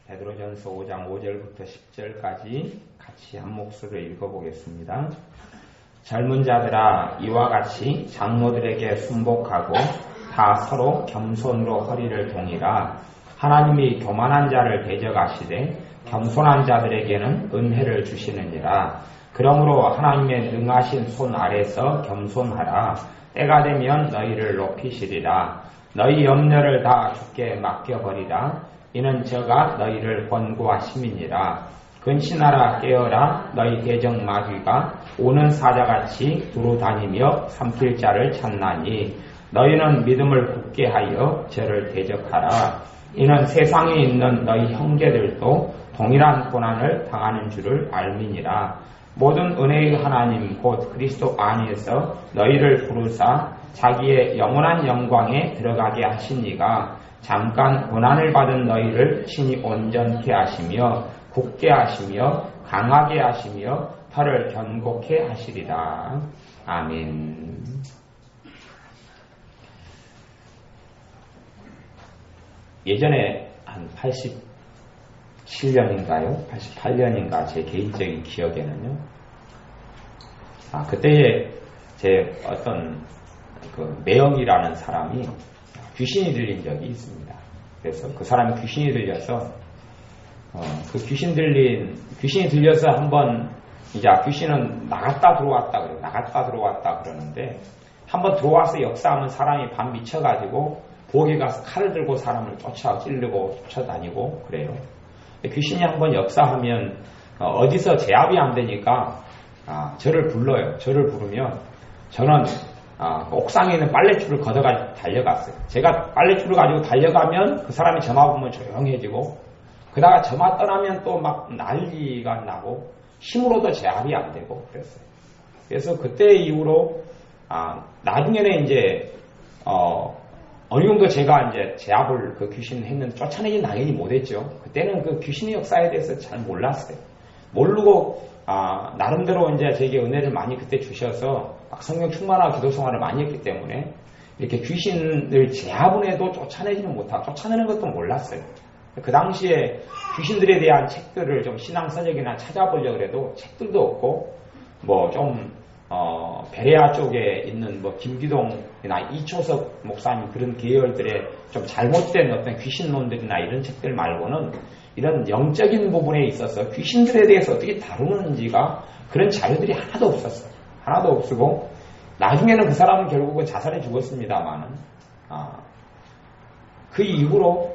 베드로전서 5장 5절부터 10절까지 같이 한 목소리로 읽어보겠습니다. 젊은 자들아, 이와 같이 장로들에게 순복하고 다 서로 겸손으로 허리를 동이라. 하나님이 교만한 자를 대적하시되 겸손한 자들에게는 은혜를 주시느니라. 그러므로 하나님의 능하신 손 아래서 겸손하라. 때가 되면 너희를 높이시리라. 너희 염려를 다 주께 맡겨버리라. 이는 저가 너희를 권고하심이니라. 근신하라, 깨어라. 너희 대적 마귀가 오는 사자같이 두루 다니며 삼킬 자를 찾나니 너희는 믿음을 굳게 하여 저를 대적하라. 이는 세상에 있는 너희 형제들도 동일한 고난을 당하는 줄을 알미니라. 모든 은혜의 하나님 곧 그리스도 안에서 너희를 부르사 자기의 영원한 영광에 들어가게 하시니가 잠깐 고난을 받은 너희를 친히 온전케 하시며 굳게 하시며 강하게 하시며 혀를 견고케 하시리라. 아멘. 예전에 한 87년인가요? 88년인가 제 개인적인 기억에는요. 그때에 제 어떤 그 매형이라는 사람이 귀신이 들린 적이 있습니다. 그래서 그 사람이 귀신이 들려서 그 귀신이 들려서 한번 이제 귀신은 나갔다 들어왔다 그러는데 한번 들어와서 역사하면 사람이 반 미쳐가지고 부엌에 가서 칼을 들고 사람을 찌르고 쫓아다니고 그래요. 귀신이 한번 역사하면 어디서 제압이 안 되니까 저를 불러요. 저를 부르면 저는 옥상에 있는 빨래줄을 걷어가지고 달려갔어요. 제가 빨래줄을 가지고 달려가면 그 사람이 저만 보면 조용해지고 그러다가 저만 떠나면 또 막 난리가 나고 힘으로도 제압이 안 되고 그랬어요. 그래서 그때 이후로 나중에는 이제 어느 정도 제가 이제 제압을 그 귀신 했는데 쫓아내긴 당연히 못했죠. 그때는 그 귀신의 역사에 대해서 잘 몰랐어요. 모르고 나름대로 이제 제게 은혜를 많이 그때 주셔서 성령 충만하고 기도 생활을 많이 했기 때문에 이렇게 귀신을 제압은 해도 쫓아내지는 못하고 쫓아내는 것도 몰랐어요. 그 당시에 귀신들에 대한 책들을 좀 신앙서적이나 찾아보려고 해도 책들도 없고 뭐 좀 베레아 쪽에 있는 뭐 김기동이나 이초석 목사님 그런 계열들의 좀 잘못된 어떤 귀신론들이나 이런 책들 말고는 이런 영적인 부분에 있어서 귀신들에 대해서 어떻게 다루는지가 그런 자료들이 하나도 없었어요. 하나도 없고 나중에는 그 사람은 결국은 자살해 죽었습니다만은 그 이후로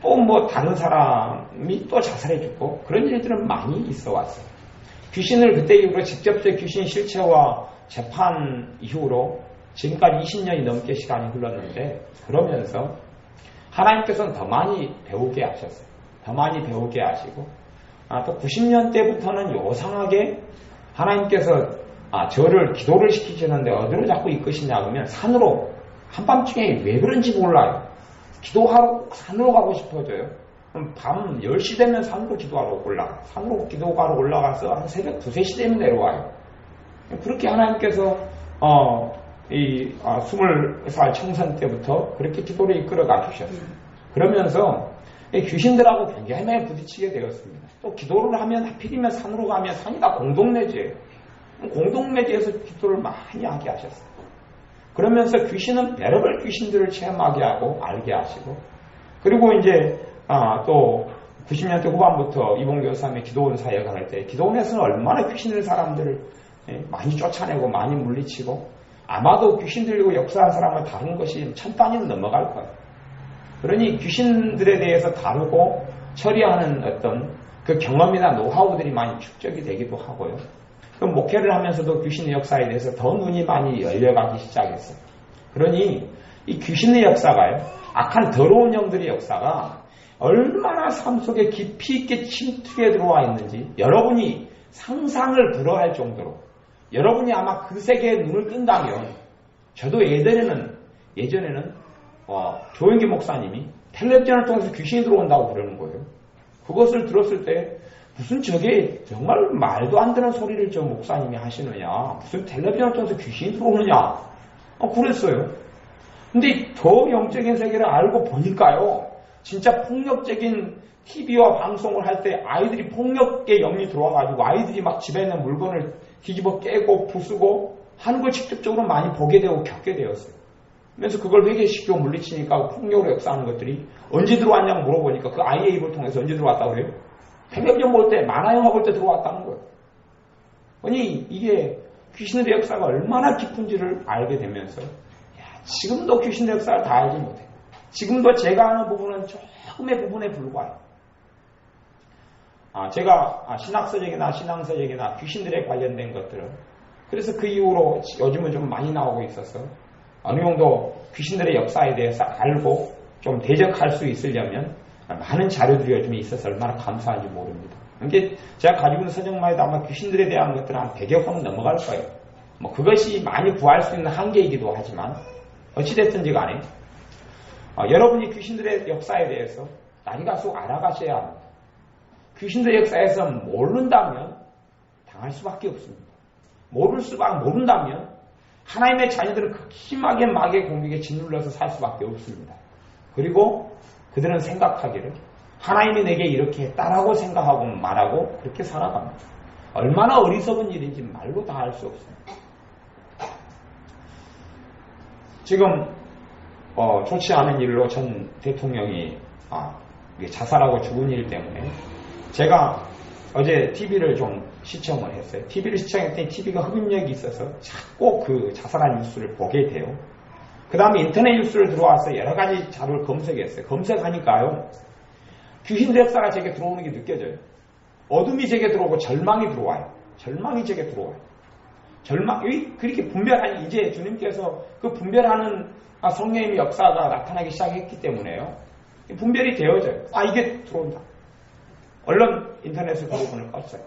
또 뭐 다른 사람이 또 자살해 죽고 그런 일들은 많이 있어 왔어요. 귀신을 그때 이후로 직접적 귀신 실체와 재판 이후로 지금까지 20년이 넘게 시간이 흘렀는데 그러면서 하나님께서는 더 많이 배우게 하셨어요. 더 많이 배우게 하시고 또 90년대부터는 요상하게 하나님께서 저를 기도를 시키시는데 어디로 자꾸 이끄시냐 그러면 산으로 한밤중에 왜 그런지 몰라요. 기도하러 산으로 가고 싶어져요. 밤 10시 되면 산으로 기도하러 올라가요. 산으로 기도하러 올라가서 한 새벽 2, 3시 되면 내려와요. 그렇게 하나님께서 20살 청선 때부터 그렇게 기도를 이끌어가 주셨어요. 그러면서 귀신들하고 굉장히 부딪히게 되었습니다. 또 기도를 하면 하필이면 산으로 가면 산이 다 공동매제예요. 공동매제에서 기도를 많이 하게 하셨어요. 그러면서 귀신은 여러별 귀신들을 체험하게 하고 알게 하시고 그리고 이제 또 90년대 후반부터 이봉교사님의 기도원 사역을 할 때 기도원에서는 얼마나 귀신들 사람들을 많이 쫓아내고 많이 물리치고 아마도 귀신 들리고 역사한 사람을 다룬 것이 1000단위는 넘어갈 거예요. 그러니 귀신들에 대해서 다루고 처리하는 어떤 그 경험이나 노하우들이 많이 축적이 되기도 하고요. 그럼 목회를 하면서도 귀신의 역사에 대해서 더 눈이 많이 열려가기 시작했어요. 그러니 이 귀신의 역사가요. 악한 더러운 영들의 역사가 얼마나 삶 속에 깊이 있게 침투해 들어와 있는지 여러분이 상상을 불허할 정도로 여러분이 아마 그 세계에 눈을 뜬다면 저도 예전에는 조영기 목사님이 텔레비전을 통해서 귀신이 들어온다고 그러는 거예요. 그것을 들었을 때 무슨 저게 정말 말도 안 되는 소리를 저 목사님이 하시느냐. 무슨 텔레비전을 통해서 귀신이 들어오느냐. 그랬어요. 근데 더 영적인 세계를 알고 보니까요. 진짜 폭력적인 TV와 방송을 할 때 아이들이 폭력의 영이 들어와가지고 아이들이 막 집에 있는 물건을 뒤집어 깨고 부수고 하는 걸 직접적으로 많이 보게 되고 겪게 되었어요. 그래서 그걸 회개시키고 물리치니까 폭력으로 역사하는 것들이 언제 들어왔냐고 물어보니까 그 아이의 입을 통해서 언제 들어왔다고 그래요? 텔레비전 볼 때, 만화 영화 볼 때 들어왔다는 거예요. 아니 이게 귀신의 역사가 얼마나 깊은지를 알게 되면서 지금도 귀신의 역사를 다 알지 못해요. 지금도 제가 아는 부분은 조금의 부분에 불과해요. 제가 신학서적이나 신앙서적이나 귀신들에 관련된 것들은 그래서 그 이후로 요즘은 좀 많이 나오고 있어서 어느 정도 귀신들의 역사에 대해서 알고 좀 대적할 수 있으려면 많은 자료들이 요즘에 있어서 얼마나 감사한지 모릅니다. 이게 제가 가지고 있는 서적만 해도 아마 귀신들에 대한 것들은 한 100여 권은 넘어갈 거예요. 뭐 그것이 많이 구할 수 있는 한계이기도 하지만 어찌됐든지 간에 여러분이 귀신들의 역사에 대해서 나이 갈수록 알아가셔야 합니다. 귀신들의 역사에서 모른다면 당할 수밖에 없습니다. 모른다면 하나님의 자녀들은 극심하게 마귀의 공격에 짓눌려서 살 수밖에 없습니다. 그리고 그들은 생각하기를 하나님이 내게 이렇게 했다라고 생각하고 말하고 그렇게 살아갑니다. 얼마나 어리석은 일인지 말로 다 할 수 없습니다. 지금 좋지 않은 일로 전 대통령이 자살하고 죽은 일 때문에 제가 어제 TV를 좀 시청을 했어요. TV를 시청했더니 TV가 흡입력이 있어서 자꾸 그 자살한 뉴스를 보게 돼요. 그 다음에 인터넷 뉴스를 들어와서 여러 가지 자료를 검색했어요. 검색하니까요. 귀신의 역사가 제게 들어오는 게 느껴져요. 어둠이 제게 들어오고 절망이 들어와요. 절망이 제게 들어와요. 절망이 그렇게 분별하니 이제 주님께서 그 분별하는 성령님의 역사가 나타나기 시작했기 때문에요. 분별이 되어져요. 이게 들어온다. 얼른 인터넷을 부분을 껐어요.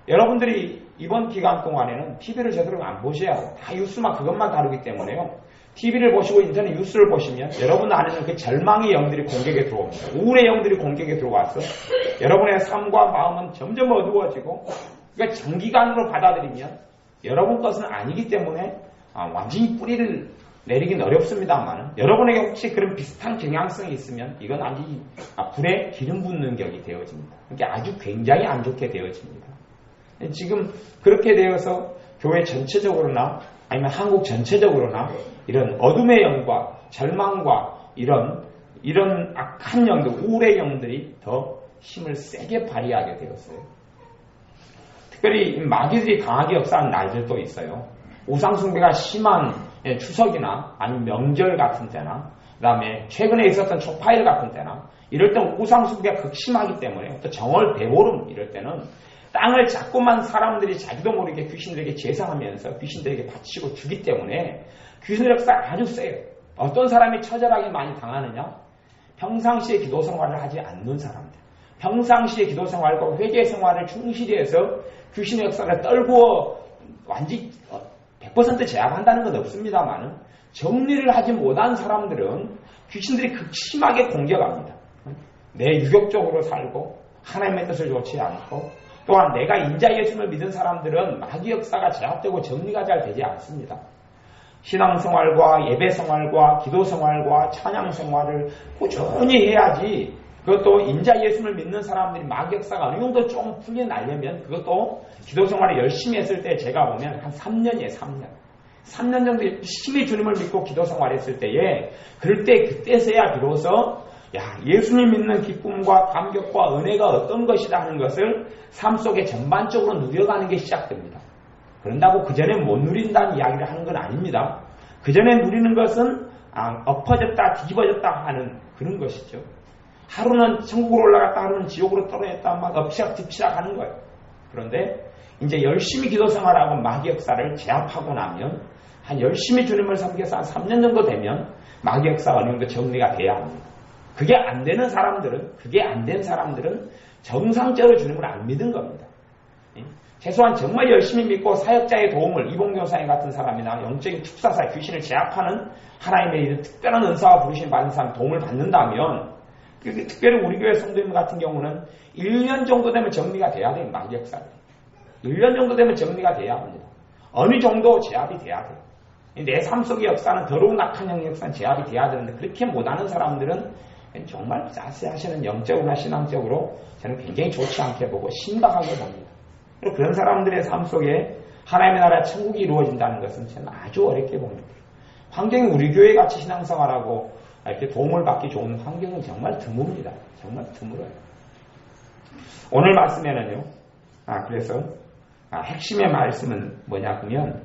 여러분들이 이번 기간 동안에는 TV를 제대로 안 보셔야 해요. 다 뉴스만 그것만 다루기 때문에요. TV를 보시고 인터넷 뉴스를 보시면 여러분 안에는 그 절망의 영들이 공격에 들어옵니다. 우울의 영들이 공격에 들어와서 여러분의 삶과 마음은 점점 어두워지고 그러니까 장기간으로 받아들이면 여러분 것은 아니기 때문에 완전히 뿌리를 내리긴 어렵습니다만 여러분에게 혹시 그런 비슷한 경향성이 있으면 이건 완전히 불에 기름 붓는 격이 되어집니다. 그러니까 아주 굉장히 안 좋게 되어집니다. 지금 그렇게 되어서 교회 전체적으로나 아니면 한국 전체적으로나 이런 어둠의 영과 절망과 이런 악한 영들, 우울의 영들이 더 힘을 세게 발휘하게 되었어요. 특별히 마귀들이 강하게 역사하는 날들도 있어요. 우상숭배가 심한 추석이나 아니면 명절 같은 때나 그 다음에 최근에 있었던 초파일 같은 때나 이럴 때는 우상숭배가 극심하기 때문에 또 정월 대보름 이럴 때는 땅을 자꾸만 사람들이 자기도 모르게 귀신들에게 제사하면서 귀신들에게 바치고 주기 때문에 귀신의 역사가 아주 세요. 어떤 사람이 처절하게 많이 당하느냐? 평상시에 기도 생활을 하지 않는 사람들. 평상시에 기도 생활과 회개 생활을 충실히 해서 귀신의 역사를 떨구어 완전히 100% 제압한다는 건 없습니다만 정리를 하지 못한 사람들은 귀신들이 극심하게 공격합니다. 내 유격적으로 살고 하나님의 뜻을 좋지 않고 또한 내가 인자 예수를 믿은 사람들은 마귀 역사가 제압되고 정리가 잘 되지 않습니다. 신앙생활과 예배생활과 기도생활과 찬양생활을 꾸준히 해야지 그것도 인자 예수를 믿는 사람들이 마귀 역사가 어느 정도 좀 풀려나려면 그것도 기도생활을 열심히 했을 때 제가 보면 한 3년이에요. 3년 정도 열심히 주님을 믿고 기도생활했을 때에 그럴 때 그때서야 비로소 예수님 믿는 기쁨과 감격과 은혜가 어떤 것이다 하는 것을 삶 속에 전반적으로 누려가는 게 시작됩니다. 그런다고 그전에 못 누린다는 이야기를 하는 건 아닙니다. 그전에 누리는 것은 엎어졌다 뒤집어졌다 하는 그런 것이죠. 하루는 천국으로 올라갔다 하루는 지옥으로 떨어졌다 막 엎치락뒤치락 하는 거예요. 그런데 이제 열심히 기도생활하고 마귀 역사를 제압하고 나면 한 열심히 주님을 섬겨서 한 3년 정도 되면 마귀 역사가 어느 정도 정리가 돼야 합니다. 그게 안 되는 사람들은 안 된 사람들은 정상적으로 주님을 안 믿은 겁니다. 최소한 정말 열심히 믿고 사역자의 도움을 이봉교사님 같은 사람이나 영적인 축사사 귀신을 제압하는 하나님의 특별한 은사와 부르심 받은 사람 도움을 받는다면 특별히 우리 교회 성도님 같은 경우는 1년 정도 되면 정리가 돼야 돼요. 마귀 역사를. 1년 정도 되면 정리가 돼야 합니다. 어느 정도 제압이 돼야 돼요. 내 삶 속의 역사는 더러운 악한 영의 역사는 제압이 돼야 되는데 그렇게 못하는 사람들은 정말 자세하시는 영적으로나 신앙적으로 저는 굉장히 좋지 않게 보고 심각하게 봅니다. 그리고 그런 사람들의 삶 속에 하나님의 나라 천국이 이루어진다는 것은 저는 아주 어렵게 봅니다. 환경이 우리 교회 같이 신앙생활하고 이렇게 도움을 받기 좋은 환경은 정말 드뭅니다. 정말 드물어요. 오늘 말씀에는요. 그래서 핵심의 말씀은 뭐냐 하면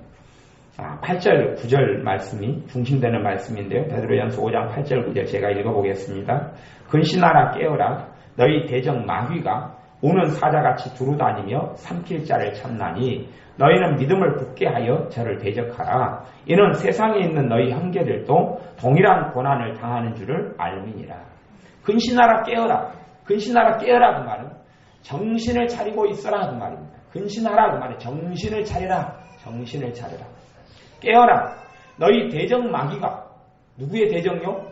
8절, 9절 말씀이 중심되는 말씀인데요. 베드로전서 5장 8절, 9절 제가 읽어보겠습니다. 근신하라 깨어라 너희 대적 마귀가 우는 사자같이 두루다니며 삼킬 자를 찾나니 너희는 믿음을 굳게 하여 저를 대적하라. 이는 세상에 있는 너희 형제들도 동일한 고난을 당하는 줄을 알미니라. 근신하라 깨어라. 근신하라 깨어라 그 말은 정신을 차리고 있어라 그 말입니다. 근신하라 그 말은 정신을 차리라. 정신을 차리라. 깨어라. 너희 대적 마귀가 누구의 대적요?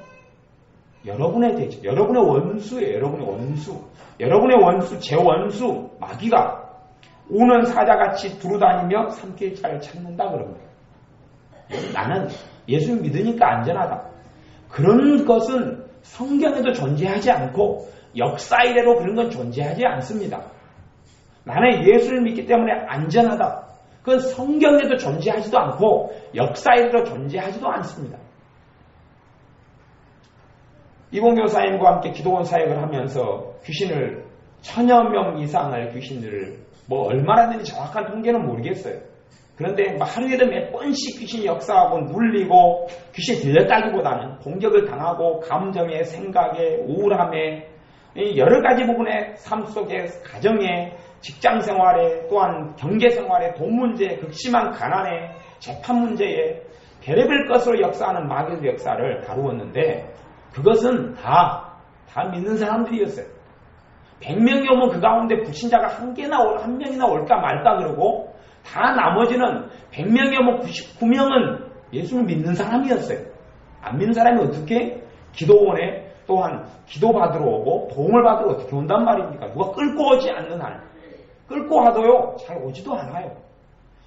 여러분의 대적. 여러분의 원수예요. 여러분의 원수. 여러분의 원수, 제 원수 마귀가 우는 사자같이 두루다니며 삼킬 자를 찾는다 그럽니다. 나는 예수 믿으니까 안전하다. 그런 것은 성경에도 존재하지 않고 역사 이래로 그런 건 존재하지 않습니다. 나는 예수를 믿기 때문에 안전하다. 그건 성경에도 존재하지도 않고 역사 이래로 존재하지도 않습니다. 이봉교사님과 함께 기도원 사역을 하면서 귀신을 1000여 명 이상의 귀신들을 얼마나 되는지 정확한 통계는 모르겠어요. 그런데 하루에도 몇 번씩 귀신이 역사하고 눌리고 귀신이 들렸다기보다는 공격을 당하고 감정에 생각에 우울함에 여러 가지 부분의 삶 속에 가정에 직장생활에 또한 경제생활에 돈 문제 극심한 가난에 재판 문제에 별의별 것으로 역사하는 마귀의 역사를 다루었는데 그것은 다 믿는 사람들이었어요. 100명이 오면 그 가운데 불신자가 한 명이나 올까 말까 그러고 다 나머지는 100명이 오면 99명은 예수를 믿는 사람이었어요. 안 믿는 사람이 어떻게 기도원에 또한 기도받으러 오고 도움을 받으러 어떻게 온단 말입니까? 누가 끌고 오지 않는 한. 끌고 와도요 잘 오지도 않아요.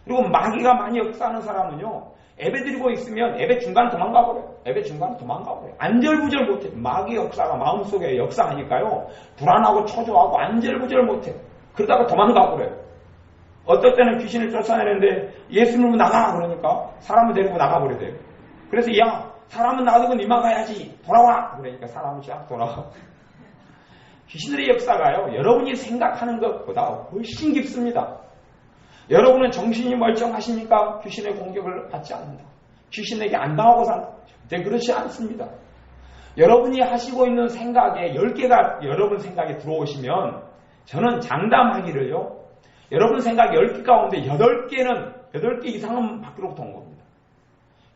그리고 마귀가 많이 역사하는 사람은요 예배 드리고 있으면 예배 중간에 도망가버려요. 예배 중간에 도망가버려요. 안절부절 못해. 마귀 역사가 마음속에 역사하니까요. 불안하고 초조하고 안절부절 못해. 그러다가 도망가버려요. 어떨 때는 귀신을 쫓아내는데 예수님은 나가 그러니까 사람을 데리고 나가버려요. 그래서 야 사람은 놔두고 니만 가야지 돌아와 그러니까 사람은 쫙 돌아와. 귀신들의 역사가요. 여러분이 생각하는 것보다 훨씬 깊습니다. 여러분은 정신이 멀쩡하시니까 귀신의 공격을 받지 않는다. 귀신에게 안 당하고 산다. 절대 그렇지 않습니다. 여러분이 하시고 있는 생각에 10개가 여러분 생각에 들어오시면 저는 장담하기를요. 여러분 생각 10개 가운데 8개 이상은 밖으로부터 온 겁니다.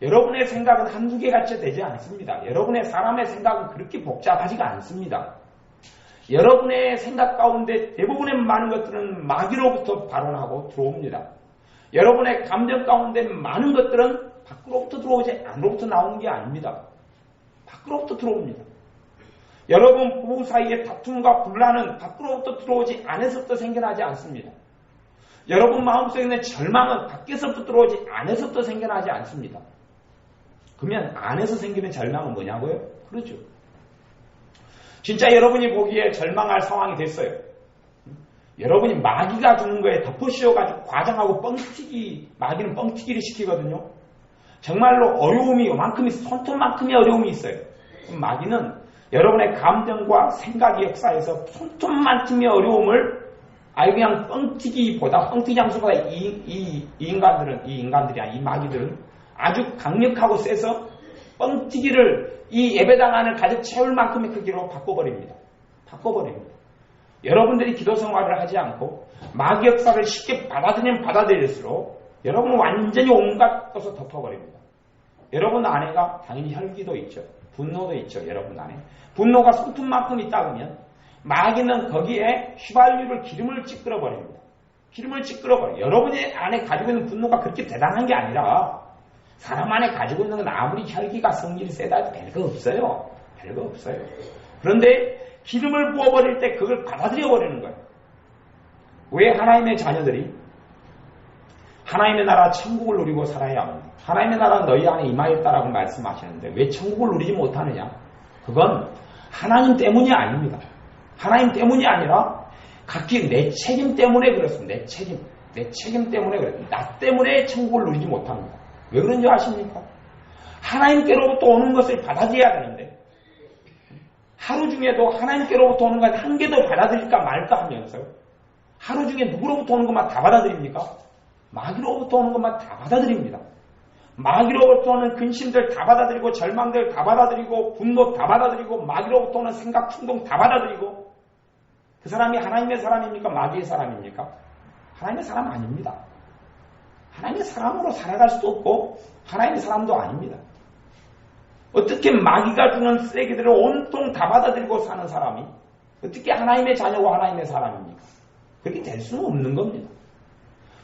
여러분의 생각은 한두 개 같이 되지 않습니다. 여러분의 사람의 생각은 그렇게 복잡하지가 않습니다. 여러분의 생각 가운데 대부분의 많은 것들은 마귀로부터 발원하고 들어옵니다. 여러분의 감정 가운데 많은 것들은 밖으로부터 들어오지 안으로부터 나오는 게 아닙니다. 밖으로부터 들어옵니다. 여러분 부부 사이의 다툼과 분란은 밖으로부터 들어오지 안에서부터 생겨나지 않습니다. 여러분 마음속에 있는 절망은 밖에서부터 들어오지 안에서부터 생겨나지 않습니다. 그러면 안에서 생기는 절망은 뭐냐고요? 그렇죠. 진짜 여러분이 보기에 절망할 상황이 됐어요. 여러분이 마귀가 주는 거에 덮어씌워가지고 과장하고 마귀는 뻥튀기를 시키거든요. 정말로 어려움이 요만큼이 손톱만큼의 어려움이 있어요. 마귀는 여러분의 감정과 생각의 역사에서 손톱만큼의 어려움을 그냥 뻥튀기 장수보다 이 마귀들은 아주 강력하고 세서 뻥튀기를 이 예배당 가득 채울 만큼의 크기로 바꿔버립니다. 여러분들이 기도 생활을 하지 않고 마귀 역사를 쉽게 받아들일수록 여러분은 완전히 온갖 것을 덮어버립니다. 여러분 안에가 당연히 혈기도 있죠. 분노도 있죠. 여러분 안에. 분노가 손톱만큼 있다 그러면 마귀는 거기에 휘발유를 기름을 찌끄러버립니다. 여러분의 안에 가지고 있는 분노가 그렇게 대단한 게 아니라 사람 안에 가지고 있는 건 아무리 혈기가 성질이 세다 해도 별거 없어요. 그런데 기름을 부어버릴 때 그걸 받아들여버리는 거예요. 왜 하나님의 자녀들이 하나님의 나라 천국을 누리고 살아야 합니다. 하나님의 나라는 너희 안에 임하였다라고 말씀하시는데 왜 천국을 누리지 못하느냐? 그건 하나님 때문이 아닙니다. 하나님 때문이 아니라 각기 내 책임 때문에 그렇습니다. 내 책임 때문에 그렇습니다. 나 때문에 천국을 누리지 못합니다. 왜 그런지 아십니까? 하나님께로부터 오는 것을 받아들여야 되는데 하루 중에도 하나님께로부터 오는 것 한 개도 받아들일까 말까 하면서 하루 중에 누구로부터 오는 것만 다 받아들입니까? 마귀로부터 오는 것만 다 받아들입니다. 마귀로부터 오는 근심들 다 받아들이고 절망들 다 받아들이고 분노 다 받아들이고 마귀로부터 오는 생각 충동 다 받아들이고 그 사람이 하나님의 사람입니까? 마귀의 사람입니까? 하나님의 사람 아닙니다. 하나님의 사람으로 살아갈 수도 없고 하나님의 사람도 아닙니다. 어떻게 마귀가 주는 쓰레기들을 온통 다 받아들이고 사는 사람이 어떻게 하나님의 자녀고 하나님의 사람입니까? 그렇게 될 수는 없는 겁니다.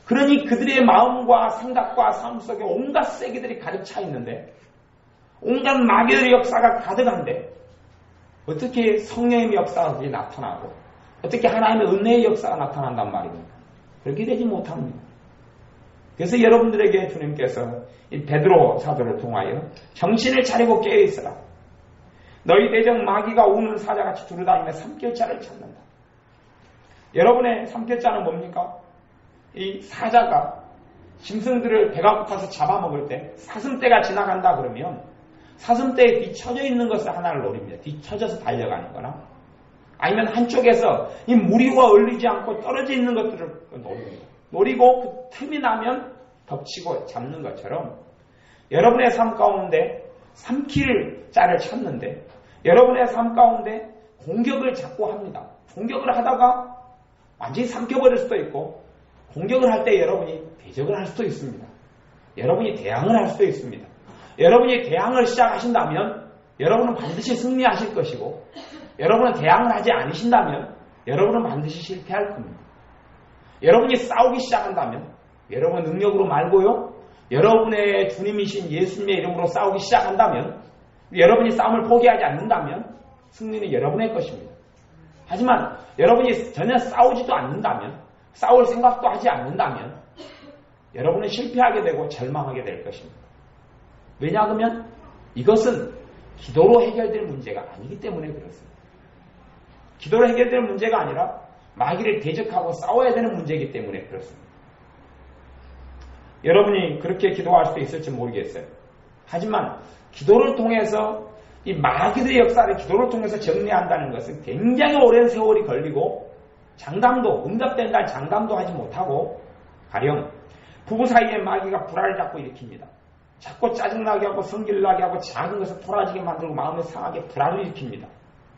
그러니 그들의 마음과 생각과 삶 속에 온갖 쓰레기들이 가득 차 있는데 온갖 마귀의 역사가 가득한데 어떻게 성령의 역사가 나타나고 어떻게 하나님의 은혜의 역사가 나타난단 말입니까? 그렇게 되지 못합니다. 그래서 여러분들에게 주님께서 이 베드로 사도를 통하여 정신을 차리고 깨어있으라. 너희 대적 마귀가 우는 사자같이 두루다니며 삼킬자를 찾는다. 여러분의 삼킬자는 뭡니까? 이 사자가 짐승들을 배가 고파서 잡아먹을 때 사슴떼가 지나간다 그러면 사슴떼에 뒤쳐져 있는 것을 하나를 노립니다. 뒤쳐져서 달려가는 거나 아니면 한쪽에서 이 무리와 얼리지 않고 떨어져 있는 것들을 노립니다. 노리고 그 틈이 나면 덮치고 잡는 것처럼 여러분의 삶 가운데 삼킬 자를 찾는데 여러분의 삶 가운데 공격을 자꾸 합니다. 공격을 하다가 완전히 삼켜버릴 수도 있고 공격을 할 때 여러분이 대적을 할 수도 있습니다. 여러분이 대항을 할 수도 있습니다. 여러분이 대항을 시작하신다면 여러분은 반드시 승리하실 것이고 여러분은 대항을 하지 않으신다면 여러분은 반드시 실패할 겁니다. 여러분이 싸우기 시작한다면 여러분 능력으로 말고요. 여러분의 주님이신 예수님의 이름으로 싸우기 시작한다면 여러분이 싸움을 포기하지 않는다면 승리는 여러분의 것입니다. 하지만 여러분이 전혀 싸우지도 않는다면 싸울 생각도 하지 않는다면 여러분은 실패하게 되고 절망하게 될 것입니다. 왜냐하면 이것은 기도로 해결될 문제가 아니기 때문에 그렇습니다. 기도로 해결될 문제가 아니라 마귀를 대적하고 싸워야 되는 문제이기 때문에 그렇습니다. 여러분이 그렇게 기도할 수도 있을지 모르겠어요. 하지만 기도를 통해서 이 마귀들의 역사를 기도를 통해서 정리한다는 것은 굉장히 오랜 세월이 걸리고 장담도 응답된다는 장담도 하지 못하고 가령 부부 사이에 마귀가 불화를 자꾸 일으킵니다. 자꾸 짜증나게 하고 성질 나게 하고 작은 것을 토라지게 만들고 마음에 상하게 불화를 일으킵니다.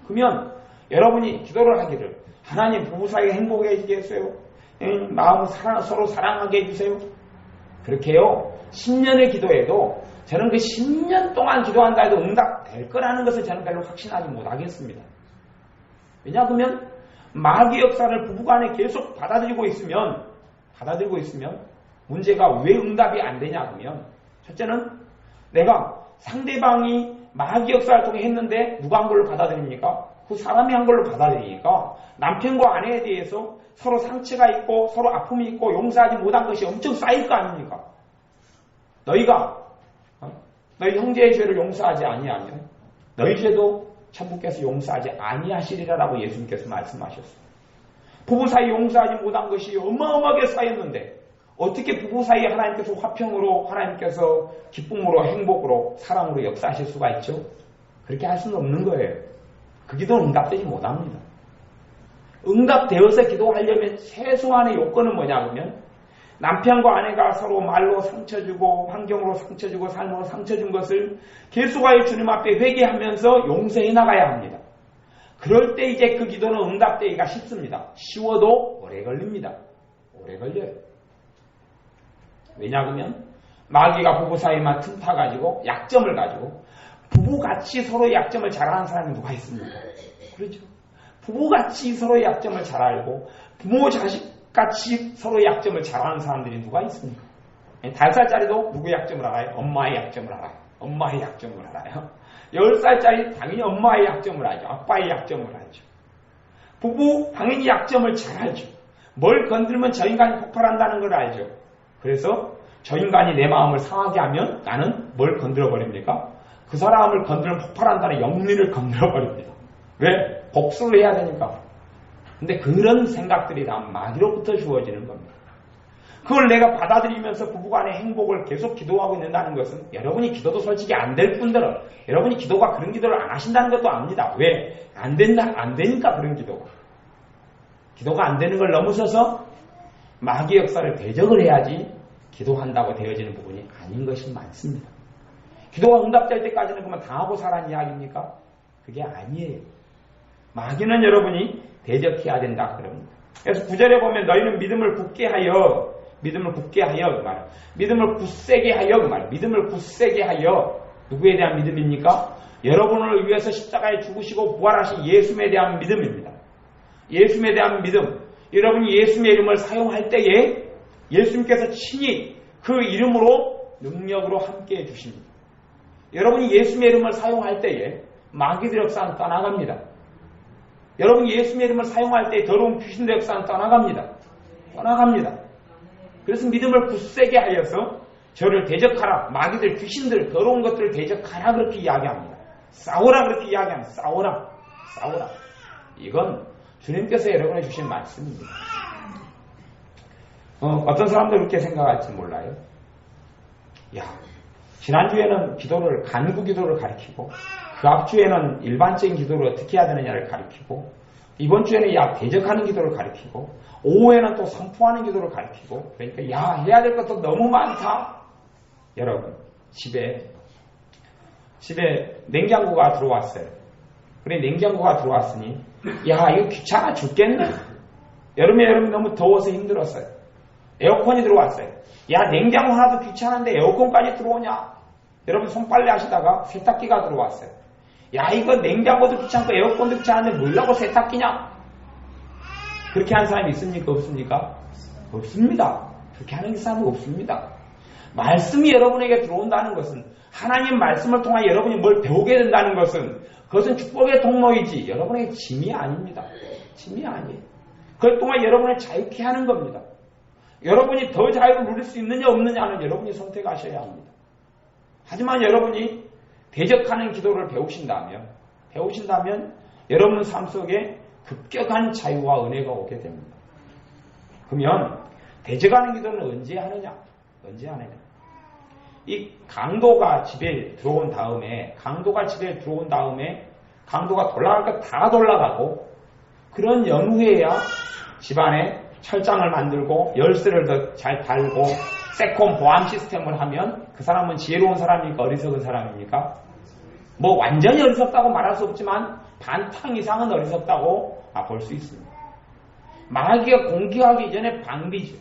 그러면 여러분이 기도를 하기를 하나님 부부 사이에 행복해 해주게 해주세요. 마음을 서로 사랑하게 해주세요. 그렇게요. 10년의 기도에도 저는 그 10년 동안 기도한다 해도 응답될 거라는 것을 저는 별로 확신하지 못하겠습니다. 왜냐하면 마귀 역사를 부부간에 계속 받아들이고 있으면 문제가 왜 응답이 안 되냐 하면 첫째는 내가 상대방이 마귀 역사를 통해 했는데 누가 한 걸로 받아들입니까? 그 사람이 한 걸로 받아들이니까 남편과 아내에 대해서 서로 상처가 있고 서로 아픔이 있고 용서하지 못한 것이 엄청 쌓일 거 아닙니까? 너희가 너희 형제의 죄를 용서하지 아니하면 너희 죄도 천국께서 용서하지 아니하시리라라고 예수님께서 말씀하셨습니다. 부부 사이 용서하지 못한 것이 어마어마하게 쌓였는데 어떻게 부부 사이에 하나님께서 화평으로 하나님께서 기쁨으로 행복으로 사랑으로 역사하실 수가 있죠? 그렇게 할 수는 없는 거예요. 그 기도는 응답되지 못합니다. 응답되어서 기도하려면 최소한의 요건은 뭐냐 하면 남편과 아내가 서로 말로 상처 주고 환경으로 상처 주고 삶으로 상처 준 것을 계속하여 주님 앞에 회개하면서 용서해 나가야 합니다. 그럴 때 이제 그 기도는 응답되기가 쉽습니다. 쉬워도 오래 걸립니다. 오래 걸려요. 왜냐하면 마귀가 부부 사이만 틈타가지고 약점을 가지고 부부같이 서로 약점을 잘 아는 사람이 누가 있습니까? 그렇죠. 부부같이 서로의 약점을 잘 알고 부모 자식같이 서로의 약점을 잘 아는 사람들이 누가 있습니까? 5살짜리도 누구의 약점을 알아요? 엄마의 약점을 알아요. 엄마의 약점을 알아요. 10살짜리 당연히 엄마의 약점을 알죠. 아빠의 약점을 알죠. 부부 당연히 약점을 잘 알죠. 뭘 건들면 저 인간이 폭발한다는 걸 알죠. 그래서 저 인간이 내 마음을 상하게 하면 나는 뭘 건드려 버립니까? 그 사람을 건드리면 폭발한다는 영리를 건드려 버립니다. 왜? 복수를 해야 되니까. 근데 그런 생각들이 다 마귀로부터 주어지는 겁니다. 그걸 내가 받아들이면서 부부간의 행복을 계속 기도하고 있는다는 것은 여러분이 기도도 솔직히 안 될 뿐더러 여러분이 기도가 그런 기도를 안 하신다는 것도 압니다. 왜? 안 되니까 그런 기도가. 기도가 안 되는 걸 넘어서서 마귀 역사를 대적을 해야지 기도한다고 되어지는 부분이 아닌 것이 많습니다. 기도가 응답될 때까지는 그만 당하고 사라는 이야기입니까? 그게 아니에요. 마귀는 여러분이 대적해야 된다 그럽니다. 그래서 9절에 보면 너희는 믿음을 굳게 하여 그 말. 믿음을 굳세게 하여 그 말. 믿음을 굳세게 하여 누구에 대한 믿음입니까? 여러분을 위해서 십자가에 죽으시고 부활하신 예수님에 대한 믿음입니다. 예수님에 대한 믿음. 여러분이 예수님의 이름을 사용할 때에 예수님께서 친히 그 이름으로 능력으로 함께해 주십니다. 여러분이 예수님의 이름을 사용할 때에 마귀들의 역사는 떠나갑니다. 여러분이 예수님의 이름을 사용할 때에 더러운 귀신들의 역사는 떠나갑니다. 그래서 믿음을 굳세게 하여서 저를 대적하라. 마귀들, 귀신들, 더러운 것들을 대적하라 그렇게 이야기합니다. 싸우라 그렇게 이야기합니다. 싸우라. 이건 주님께서 여러분에 주신 말씀입니다. 어떤 사람들 그렇게 생각할지 몰라요. 지난주에는 기도를 간구 기도를 가르치고 그 앞주에는 일반적인 기도를 어떻게 해야 되느냐를 가르치고 이번 주에는 대적하는 기도를 가르치고 오후에는 또 선포하는 기도를 가르치고 그러니까 해야 될 것도 너무 많다. 여러분 집에 냉장고가 들어왔어요. 그래 냉장고가 들어왔으니 이거 귀찮아 죽겠네. 여름에 너무 더워서 힘들었어요. 에어컨이 들어왔어요. 냉장고 하나도 귀찮은데 에어컨까지 들어오냐. 여러분 손빨래 하시다가 세탁기가 들어왔어요. 이거 냉장고도 귀찮고 에어컨도 귀찮은데 뭐라고 세탁기냐. 그렇게 하는 사람이 있습니까? 없습니까? 없습니다. 그렇게 하는 사람은 없습니다. 말씀이 여러분에게 들어온다는 것은 하나님 말씀을 통해 여러분이 뭘 배우게 된다는 것은 그것은 축복의 통로이지 여러분에게 짐이 아닙니다. 짐이 아니에요. 그것 동안 여러분을 자유케 하는 겁니다. 여러분이 더 자유를 누릴 수 있느냐 없느냐는 여러분이 선택하셔야 합니다. 하지만 여러분이 대적하는 기도를 배우신다면 여러분 삶 속에 급격한 자유와 은혜가 오게 됩니다. 그러면 대적하는 기도는 언제 하느냐? 이 강도가 집에 들어온 다음에 강도가 돌아갈 것 다 돌아가고 그런 연후에야 집안에 철장을 만들고 열쇠를 더 잘 달고 세콤 보안 시스템을 하면 그 사람은 지혜로운 사람입니까? 어리석은 사람입니까? 완전히 어리석다고 말할 수 없지만 반탕 이상은 어리석다고 볼 수 있습니다. 마귀가 공격하기 이전에 방비죠.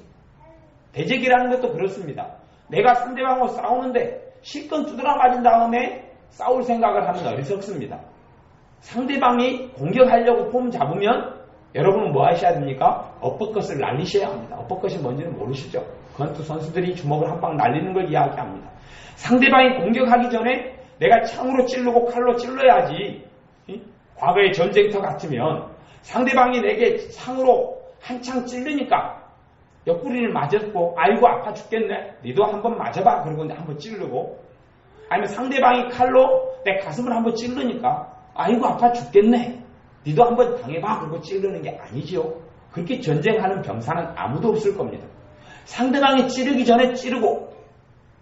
대적이라는 것도 그렇습니다. 내가 상대방하고 싸우는데 실컷 두드려 맞은 다음에 싸울 생각을 하면 어리석습니다. 상대방이 공격하려고 폼 잡으면 여러분은 뭐 하셔야 됩니까? 엇버컷을 날리셔야 합니다. 엇버컷이 뭔지는 모르시죠? 권투 선수들이 주먹을 한 방 날리는 걸 이야기합니다. 상대방이 공격하기 전에 내가 창으로 찌르고 칼로 찔러야지. 과거의 전쟁터 같으면 상대방이 내게 창으로 한창 찔르니까 옆구리를 맞았고 아이고 아파 죽겠네. 니도 한번 맞아봐. 그리고 한번 찌르고 아니면 상대방이 칼로 내 가슴을 한번 찌르니까 아이고 아파 죽겠네. 니도 한번 당해봐. 그리고 찌르는 게 아니지요. 그렇게 전쟁하는 병사는 아무도 없을 겁니다. 상대방이 찌르기 전에 찌르고